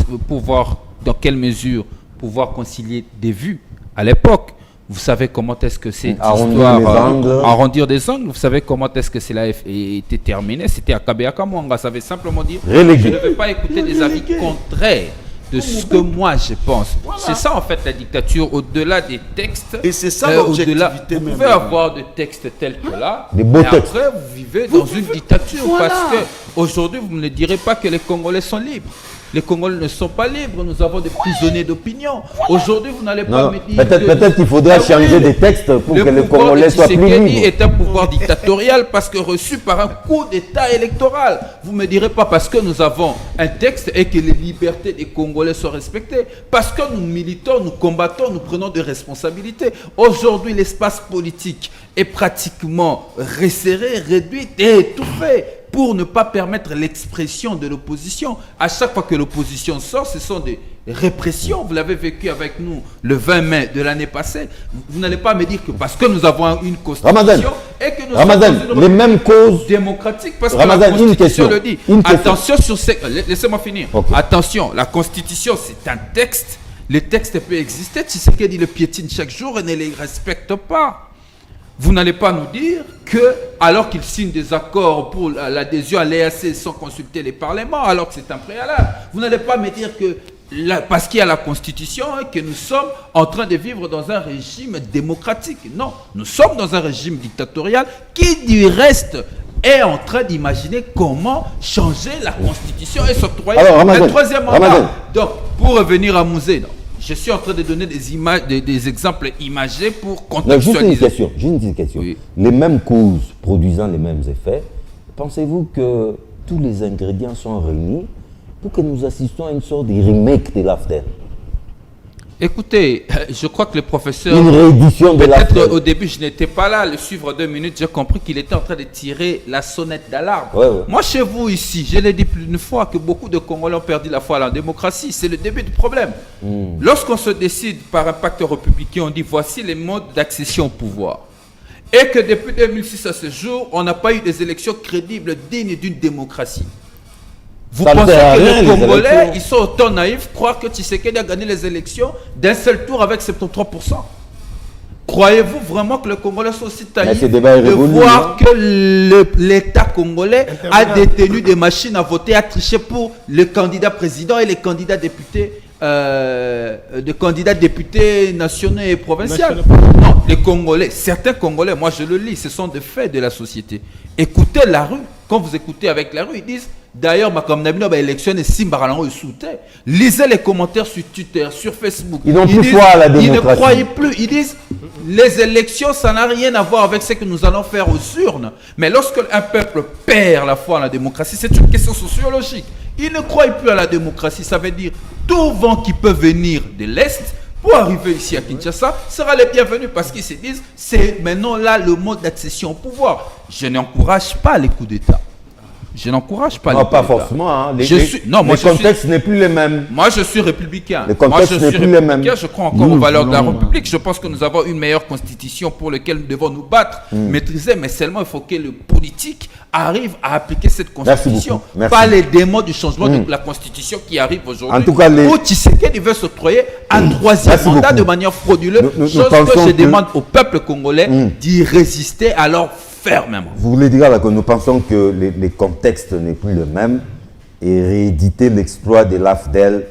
voir dans quelle mesure pouvoir concilier des vues. À l'époque, vous savez comment est-ce que cette Arrondir histoire les angles. arrondir des angles. Vous savez comment est-ce que cela était terminé. C'était à Kabeaka Mwanga. Ça veut simplement dire Relégué. je ne vais pas écouter des avis contraires de ce que moi je pense. C'est ça en fait la dictature, au-delà des textes. Et c'est ça au-delà, l'objectivité vous même. pouvez avoir des textes tels que là, Des beaux et textes. après vous vivez dans une dictature parce que aujourd'hui vous ne direz pas que les Congolais sont libres. Les Congolais ne sont pas libres, nous avons des prisonniers d'opinion. Aujourd'hui, vous n'allez pas me dire... Peut-être qu'il faudra changer des textes pour que les Congolais soient plus libres. Est un pouvoir dictatorial parce que reçu par un coup d'État électoral. Vous ne me direz pas parce que nous avons un texte et que les libertés des Congolais soient respectées. Parce que nous militons, nous combattons, nous prenons des responsabilités. Aujourd'hui, l'espace politique est pratiquement resserré, réduit et étouffé pour ne pas permettre l'expression de l'opposition. À chaque fois que l'opposition sort, ce sont des répressions. Vous l'avez vécu avec nous le 20 mai de l'année passée. Vous n'allez pas me dire que parce que nous avons une constitution et que nous sommes dans les mêmes causes démocratiques, parce que la constitution le dit. Attention sur ces... Laissez-moi finir. Okay. Attention, la constitution, c'est un texte. Les textes peuvent exister. Tshisekedi le piétine chaque jour et ne les respecte pas. Vous n'allez pas nous dire que, alors qu'il signe des accords pour l'adhésion à l'EAC sans consulter les parlements, alors que c'est un préalable, vous n'allez pas me dire que, parce qu'il y a la Constitution, que nous sommes en train de vivre dans un régime démocratique. Non, nous sommes dans un régime dictatorial qui, du reste, est en train d'imaginer comment changer la Constitution et s'octroyer un troisième mandat. Donc, pour revenir à Mouzé, je suis en train de donner des images, des exemples imagés pour contextualiser. Juste une question. Oui. Les mêmes causes produisant les mêmes effets, pensez-vous que tous les ingrédients sont réunis pour que nous assistions à une sorte de remake de l'AFDEL? Écoutez, je crois que le professeur... Une réédition de l'AFDEL. Peut-être au début, je n'étais pas là, le suivre 2 minutes, j'ai compris qu'il était en train de tirer la sonnette d'alarme. Ouais. Moi, chez vous ici, je l'ai dit plus d'une fois que beaucoup de Congolais ont perdu la foi à la démocratie. C'est le début du problème. Lorsqu'on se décide par un pacte républicain, on dit voici les modes d'accession au pouvoir. Et que depuis 2006 à ce jour, on n'a pas eu des élections crédibles, dignes d'une démocratie. Vous pensez que les Congolais, ils sont autant naïfs, croire que Tshisekedi a gagné les élections d'un seul tour avec 73%? Croyez-vous vraiment que les Congolais sont aussi naïfs de voir que l'État congolais a détenu des machines à voter, à tricher pour le candidat président et les candidats députés, nationaux et provinciaux? Non, les Congolais, certains Congolais, moi je le lis, ce sont des faits de la société. Écoutez la rue, quand vous écoutez avec la rue, ils disent... D'ailleurs, lisez les commentaires sur Twitter, sur Facebook. Ils n'ont plus foi à la démocratie. Ils ne croyaient plus. Ils disent les élections, ça n'a rien à voir avec ce que nous allons faire aux urnes. Mais lorsque un peuple perd la foi à la démocratie, c'est une question sociologique. Ils ne croient plus à la démocratie. Ça veut dire tout vent qui peut venir de l'Est pour arriver ici à Kinshasa sera le bienvenu parce qu'ils se disent c'est maintenant là le mode d'accession au pouvoir. Je n'encourage pas les coups d'État. Je n'encourage pas. Non, pas forcément. Hein. Le contexte n'est plus le même. Moi, je suis républicain. Le contexte n'est plus le même. Je crois encore aux valeurs de la République. Je pense que nous avons une meilleure constitution pour laquelle nous devons nous battre, maîtriser. Mais seulement, il faut que le politique arrive à appliquer cette constitution. Pas les démons du changement de la constitution qui arrive aujourd'hui. En tout cas, où Tshisekedi veut s'octroyer un troisième mandat de manière frauduleuse. Chose que je demande au peuple congolais d'y résister alors fermement. Vous voulez dire là que nous pensons que les contextes n'est plus le même et rééditer l'exploit de l'AFDEL,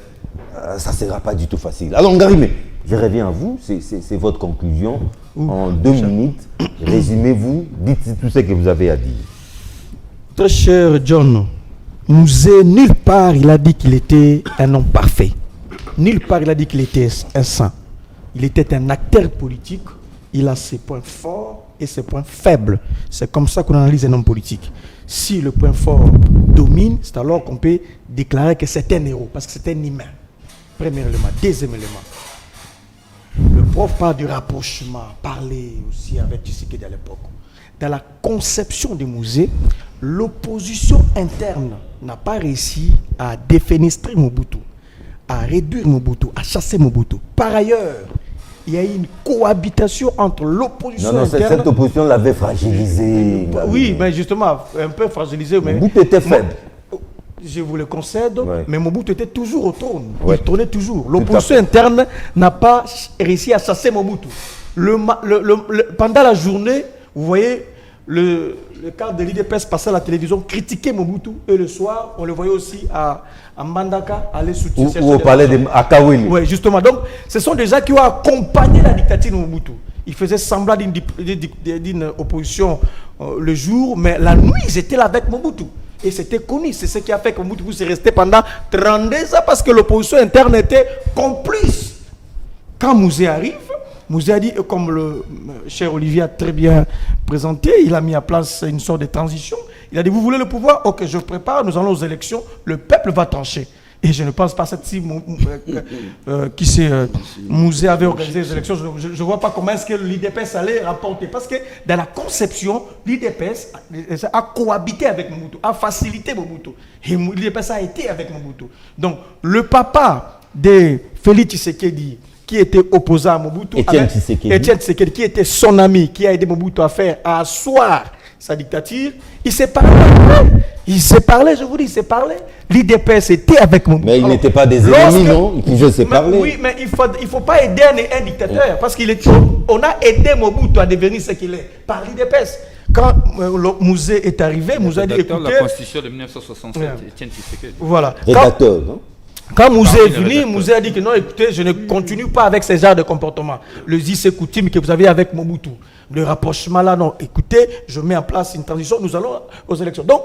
ça ne sera pas du tout facile. Alors Ngarimé, je reviens à vous, c'est votre conclusion. En 2 minutes, résumez-vous, dites tout ce que vous avez à dire. Très cher John, Mouzé, nulle part il a dit qu'il était un homme parfait. Nulle part il a dit qu'il était un saint. Il était un acteur politique, il a ses points forts et ses points faibles. C'est comme ça qu'on analyse un homme politique. Si le point fort domine, c'est alors qu'on peut déclarer que c'est un héros, parce que c'est un humain. Premier élément. Deuxième élément. Le prof parle du rapprochement, parler aussi avec Tshisekedi à l'époque. Dans la conception de Mouzé, l'opposition interne n'a pas réussi à défenestrer Mobutu, à réduire Mobutu, à chasser Mobutu. Par ailleurs, il y a eu une cohabitation entre l'opposition interne... Cette opposition l'avait fragilisé. Oui, mais justement, un peu fragilisé. Mobutu était faible. Je vous le concède, mais Mobutu était toujours au trône. Il tournait toujours. L'opposition interne n'a pas réussi à chasser Mobutu. Pendant la journée, vous voyez, le cadre de l'IDPS passait à la télévision, critiquait Mobutu, et le soir, on le voyait aussi à Mbandaka, aller soutenir. Où on parlait de Akawili. Oui, justement. Donc, ce sont des gens qui ont accompagné la dictature de Mobutu. Ils faisaient semblant d'une opposition le jour, mais la nuit, ils étaient là avec Mobutu. Et c'était connu. C'est ce qui a fait que Mobutu s'est resté pendant 32 ans parce que l'opposition interne était complice. Quand Mouzé arrive, Mouzé a dit, comme le cher Olivier a très bien présenté, il a mis en place une sorte de transition. Il a dit, vous voulez le pouvoir? Ok, je prépare, nous allons aux élections, le peuple va trancher. Et je ne pense pas cette Mouzé avait organisé les élections. Je ne vois pas comment est-ce que l'IDPS allait rapporter. Parce que dans la conception, l'IDPS a cohabité avec Mobutu, a facilité Mobutu. Et l'IDPS a été avec Mobutu. Donc, le papa de Félix Tshisekedi, qui était opposé à Mobutu, Étienne Tshisekedi, qui était son ami, qui a aidé Mobutu à asseoir sa dictature, il s'est parlé. Il s'est parlé, je vous dis, il s'est parlé. L'IDPS était avec Mobutu. Mais ils n'étaient pas des ennemis, non? Ils pouvaient se parler. Oui, mais il faut pas aider un dictateur. Parce qu'on a aidé Mobutu à devenir ce qu'il est par l'IDPS. Quand Mouzé est arrivé, Mouzé a dit, écoutez... la Constitution de 1967, Étienne Tshisekedi. Voilà. Rédacteur, non? Quand Mouzé est venu, Mouzé a dit que non, écoutez, je ne continue pas avec ce genre de comportement. Le zis coutume que vous avez avec Mobutu. Le rapprochement là, non. Écoutez, je mets en place une transition, nous allons aux élections. Donc,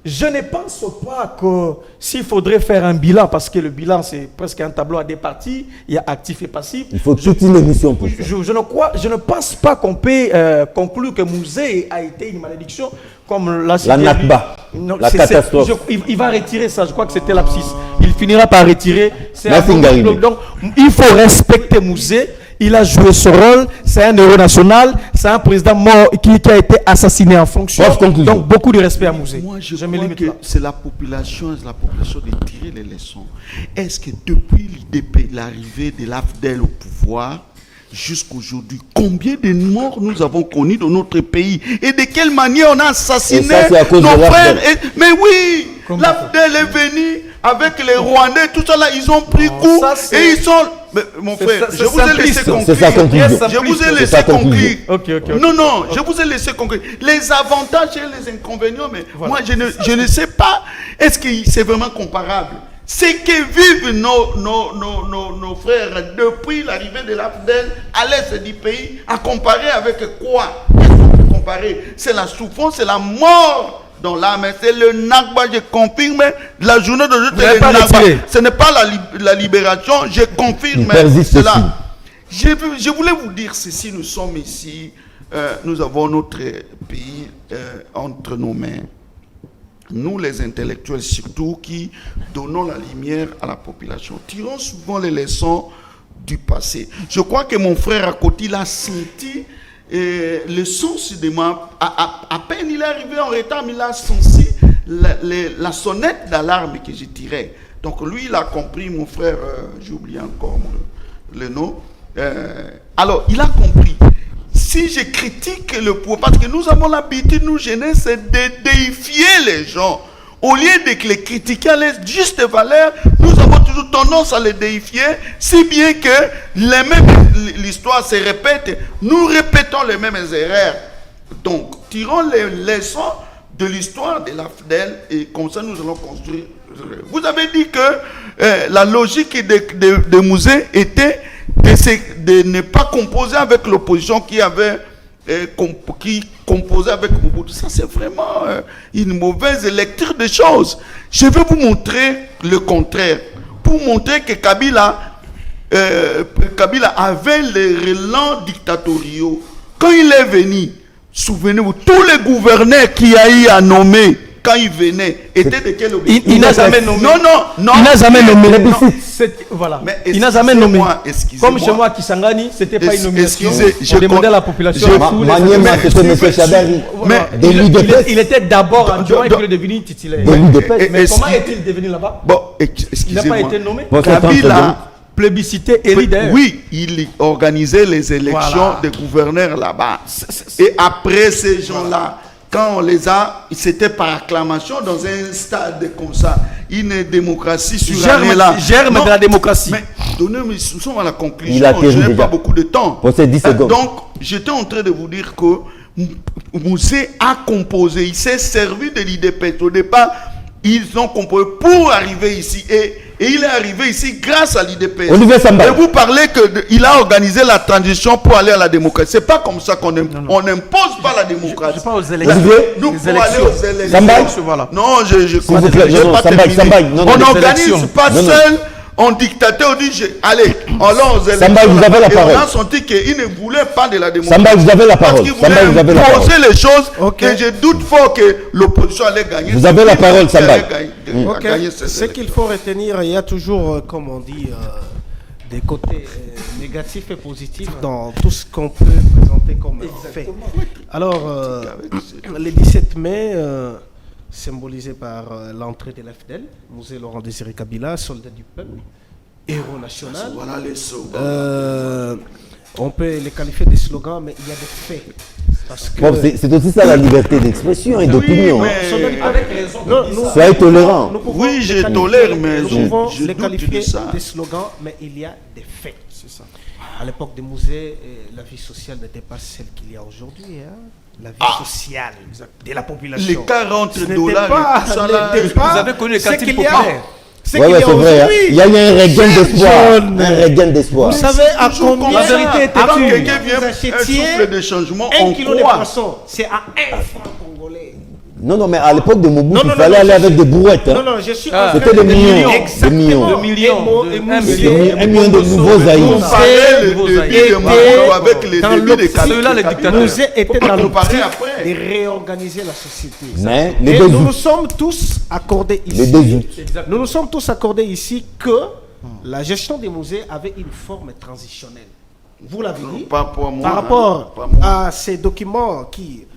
je ne pense pas que s'il faudrait faire un bilan, parce que le bilan c'est presque un tableau à deux parties, il y a actif et passif. Il faut toute une émission pour ça. Je ne pense pas qu'on peut conclure que Mouzé a été une malédiction comme la Nakba, la catastrophe. Il va retirer ça, je crois que c'était l'abscisse. Il finira par retirer. Donc, il faut respecter Mouzé. Il a joué son rôle, c'est un héros national, c'est un président mort qui a été assassiné en fonction. Donc beaucoup de respect à Mouzé. Moi je crois que c'est la population de tirer les leçons. Est-ce que depuis l'arrivée de l'AFDEL au pouvoir, jusqu'aujourd'hui, combien de morts nous avons connus dans notre pays et de quelle manière on a assassiné nos frères? Mais oui, l'AFDEL est venu avec les Rwandais, tout ça là, ils ont pris coup et ils sont... Mais, mon frère, je vous ai laissé conclure. Je vous ai laissé conclure. Non, je vous ai laissé conclure. Les avantages et les inconvénients, mais moi je ne sais pas. Est-ce que c'est vraiment comparable? Ce que vivent nos frères depuis l'arrivée de l'AFDEL à l'est du pays, à comparer avec quoi? Qu'est-ce qu'on peut comparer? C'est la souffrance, c'est la mort dans l'âme. C'est le Nakba, je confirme. La journée d'aujourd'hui, c'est le Nakba. Ce n'est pas la libération, je confirme cela. Je voulais vous dire ceci, nous sommes ici, nous avons notre pays entre nos mains. Nous, les intellectuels surtout, qui donnons la lumière à la population, tirons souvent les leçons du passé. Je crois que mon frère à côté l'a senti le sens de moi. À peine il est arrivé en retard, mais il a senti la sonnette d'alarme que je tirais. Donc lui, il a compris, mon frère, j'ai oublié encore le nom. Alors, il a compris. Si je critique le pouvoir, parce que nous avons l'habitude, nous jeunesse, c'est de déifier les gens. Au lieu de les critiquer à l'aise juste valeur, nous avons toujours tendance à les déifier, si bien que l'histoire se répète, nous répétons les mêmes erreurs. Donc, tirons les leçons de l'histoire de l'AFDEL et comme ça nous allons construire. Vous avez dit que la logique de Mouzé était de ne pas composer avec l'opposition qui composait avec Mobutu. Ça, c'est vraiment une mauvaise lecture des choses. Je vais vous montrer le contraire. Pour montrer que Kabila avait les relents dictatoriaux. Quand il est venu, souvenez-vous, tous les gouverneurs qu'il a eu à nommer, quand il venait, était de quel objectif? Il n'a jamais nommé. Non. Il n'a jamais nommé. Voilà. Il n'a jamais nommé. Comme chez moi, Kisangani, c'était pas une nomination. Je demandais à la population. Il était d'abord en disant qu'il est devenu titulaire. Mais comment est-il devenu là-bas? Il n'a pas été nommé. Kabila plébiscité et leader. Oui, il organisait les élections des gouverneurs là-bas. Et après ces gens-là, quand on les a, c'était par acclamation dans un stade comme ça, une démocratie sur l'année là. Germe de la démocratie. Mais donnez-moi, nous sommes à la conclusion, je n'ai pas beaucoup de temps. Donc, j'étais en train de vous dire que Mouzé a composé, il s'est servi de l'IDPS. Au départ, ils ont composé pour arriver ici. Et Et il est arrivé ici grâce à l'IDPS. Olivier Samba. Et vous parlez qu'il a organisé la transition pour aller à la démocratie. C'est pas comme ça qu'on on n'impose pas la démocratie. Je pas aux élections. Nous, pour aller aux élections. Samba. Voilà. Non, je vous plaît, j'ai non, pas Samba, terminé. Samba, non, On non, n'organise pas Non, non. seul. En dictateur, on dit allez, allons aux élections. Samba, vous avez la parole. Et on a senti qu'il ne voulait pas de la démocratie. Samba, vous avez la Parce parole. qu'il Samba, vous voulait avez la parole. imposer les choses. Ok. Et je doute fort que l'opposition allait gagner. Vous avez la parole, Samba. Ok. Ce qu'il faut retenir, il y a toujours, comme on dit, des côtés négatifs et positifs dans tout ce qu'on peut présenter comme fait. Alors, le 17 mai, symbolisé par l'entrée de l'AFDEL, Musée Laurent Désiré Kabila, soldat du peuple, héros national. Voilà les slogans. On peut les qualifier de slogans, mais il y a des faits. Parce que Bon, c'est aussi ça la liberté d'expression et d'opinion. mais- soldat du peuple, Soyez tolérants. nous pouvons Oui, je les qualifier- tolère, mais nous je pouvons doute les de qualifier ça. des slogans, mais il y a des faits. C'est ça. À l'époque des musées, la vie sociale n'était pas celle qu'il y a aujourd'hui. Hein. La vie sociale de la population. Les 40 Ce n'était dollars, pas et tout ça, là, n'était pas vous avez connu les ce cantines qu'il y a. populaires. Ce Ouais, qu'il ouais, y a c'est vrai. Hein. aujourd'hui. Il y a eu un regain d'espoir. Jeune. Un regain d'espoir. Vous savez à combien La vérité était Quand tue. quelqu'un vient, vous un achetiez souffle de changement, 1 on kilo de croit. poisson, c'est à 1 franc congolais. Non, non, mais à l'époque de Mobutu, Non, il non, fallait non, aller je avec suis- des brouettes. Non, Hein. non, je suis Ah, en train c'était de des millions. Exactement. Des millions. De millions. Et De Mo- un et million. Musée- Un million de nouveaux On Zaïre. comparait le Nouveau début Zaïre. de Mobutu avec les Dans débuts le- des Ceux-là, les Kabila. dictateurs. Musée était Faut dans pas comparer l'optique après. de réorganiser la société. Mais les Et deux nous nous août. sommes tous accordés Les ici. 2 août. Nous nous sommes tous accordés ici que la gestion des musées avait une forme transitionnelle. Vous l'avez dit. Pas pour moi, Par hein. rapport Pas moi. à ces documents qui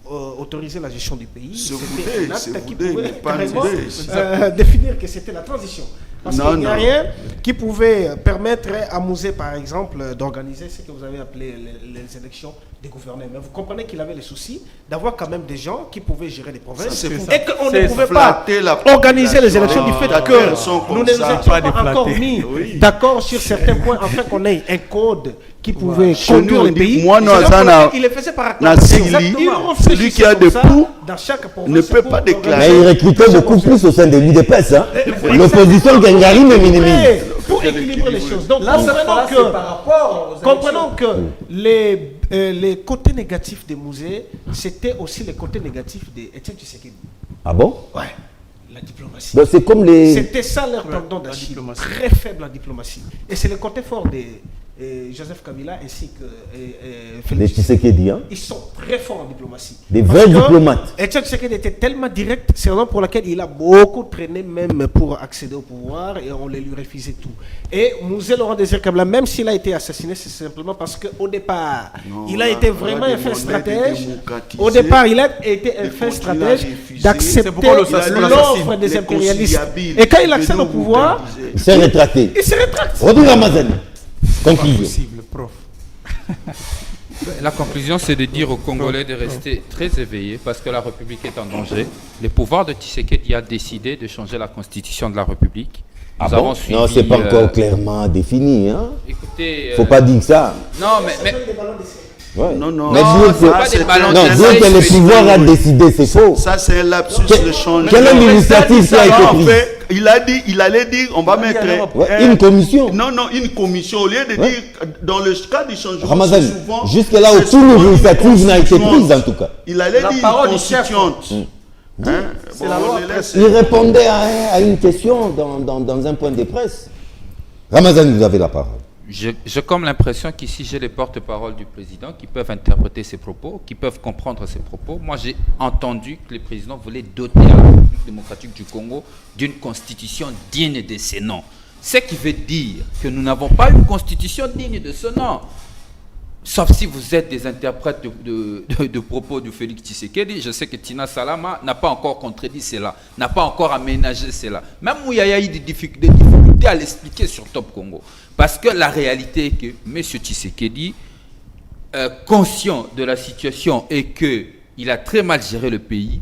autorisaient la gestion du pays, C'est c'était voudé, un acte c'est qui voudé, pouvait mais pas carrément voudé. définir que c'était la transition. Parce Non, qu'il n'y a non. rien qui pouvait permettre à Musée, par exemple, d'organiser ce que vous avez appelé les élections des gouverneurs. Mais vous comprenez qu'il avait le souci d'avoir quand même des gens qui pouvaient gérer les provinces Ça, c'est fou. et qu'on ne C'est pouvait pas flatter la organiser les population. élections du fait Les dictateurs sont que comme nous ne nous ça. étions Pas pas encore déflatés. mis Oui. d'accord sur certains points afin qu'on ait un code qui pouvait Chez nous, conduire on les dit, pays. moi, Et non, c'est donc ça pour n'a- lequel il les faisait par accord. n'a Sigli, Exactement. Ils celui réfléchissaient qui a comme des ça poux dans chaque province ne peut pour pas déclarer. Mais il recrutait beaucoup plus au sein de l'UDPS. Hein. L'opposition Gengari me minimise. pour équilibrer les choses. Donc, Là, cette fois-là, c'est par rapport aux comprenons que les côtés négatifs des musées, c'était aussi les côtés négatifs d'Étienne Tshisekedi. Ah bon? Ouais, la diplomatie. Donc c'est comme les. C'était ça leur tendon d'Achille, diplomatie. très faible en diplomatie. Et c'est le côté fort de Joseph Kabila ainsi que Les Félix. Tshisekedi. Hein. Ils sont très forts en diplomatie. Des Parce vrais que diplomates. Etienne Tshisekedi était tellement direct, c'est raison pour laquelle il a beaucoup traîné même pour accéder au pouvoir et on les lui refusait tout. Et Musée Laurent Désiré Kabila, même s'il a été assassiné, c'est simplement parce qu'au départ, Non, il a là, été on vraiment a un fin demandé de stratège. démocratiser. Au départ, il a été un Il fin continue à stratège refuser. d'accepter C'est pourquoi l'assassine. l'offre des Les impérialistes. conciliabiles, Et quand il de accède au nous pouvoir, moderniser. Il s'est rétracté. il se rétracte. Rodrigue Ramazan. Conclusion. possible, prof. La conclusion, c'est de dire aux Congolais de rester très éveillés parce que la République est en danger. Le pouvoir de Tshisekedi a décidé de changer la constitution de la République. Ah Nous bon? avons suivi, Non, c'est pas encore clairement défini. Hein. Écoutez, Faut pas dire ça. non, mais Ouais. Non, non. Mais Non, dire c'est que- pas des ballons non, de dire laser, que le c'est- pouvoir a décidé, c'est faux. Ça, c'est un lapsus de changement. Quelle est l'initiative qui a été En prise? fait, il a dit, il allait dire, on va mettre Ouais, une commission. Non, non, une commission. Au lieu de Ouais. dire, dans le cas du changement, Ramazan, c'est souvent- jusque-là, c'est aucune souvent une initiative n'a été constituante. prise en tout cas. Il allait La dire parole une du chef. constituante. Hein? Bon, la on loi les laisse. Il répondait à une question dans un point de presse. Ramazan, vous avez la parole. j'ai comme l'impression qu'ici, j'ai les porte-paroles du président qui peuvent interpréter ses propos, qui peuvent comprendre ses propos. Moi, j'ai entendu que le président voulait doter la République démocratique du Congo d'une constitution digne de ce nom. Ce qui veut dire que nous n'avons pas une constitution digne de ce nom. Sauf si vous êtes des interprètes de propos de Félix Tshisekedi. Je sais que Tina Salama n'a pas encore contredit cela, n'a pas encore aménagé cela. Même où il y a eu des difficultés à l'expliquer sur Top Congo. Parce que la réalité est que M. Tshisekedi, conscient de la situation et qu'il a très mal géré le pays,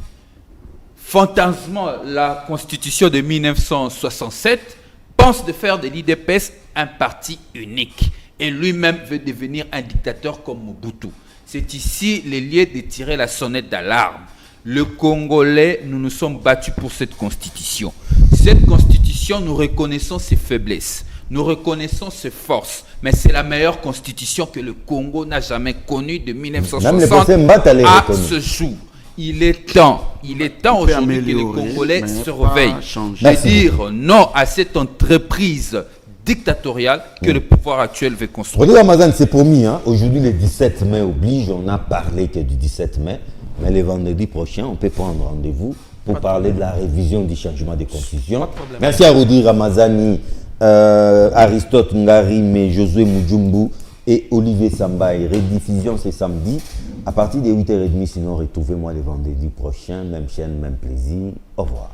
fantasmant la constitution de 1967, pense de faire de l'IDPS un parti unique. Et lui-même veut devenir un dictateur comme Mobutu. C'est ici le lieu de tirer la sonnette d'alarme. Le Congolais, nous nous sommes battus pour cette constitution. Cette constitution, nous reconnaissons ses faiblesses, nous reconnaissons ses forces, mais c'est la meilleure constitution que le Congo n'a jamais connue de 1960 à ce jour. Il est temps aujourd'hui que les Congolais se réveillent et dire non à cette entreprise dictatoriale que le pouvoir actuel veut construire. Rodrigue Ramazan, c'est promis, hein? Aujourd'hui le 17 mai oblige, on n'a parlé que du 17 mai, mais le vendredi prochain, on peut prendre rendez-vous pour parler de la révision du changement de constitution. Merci à Rodrigue Ramazani, Aristote Ngarime, Josué Mujumbu et Olivier Sambaï. Rediffusion c'est samedi à partir de 8h30, sinon retrouvez-moi le vendredi prochain, même chaîne, même plaisir. Au revoir.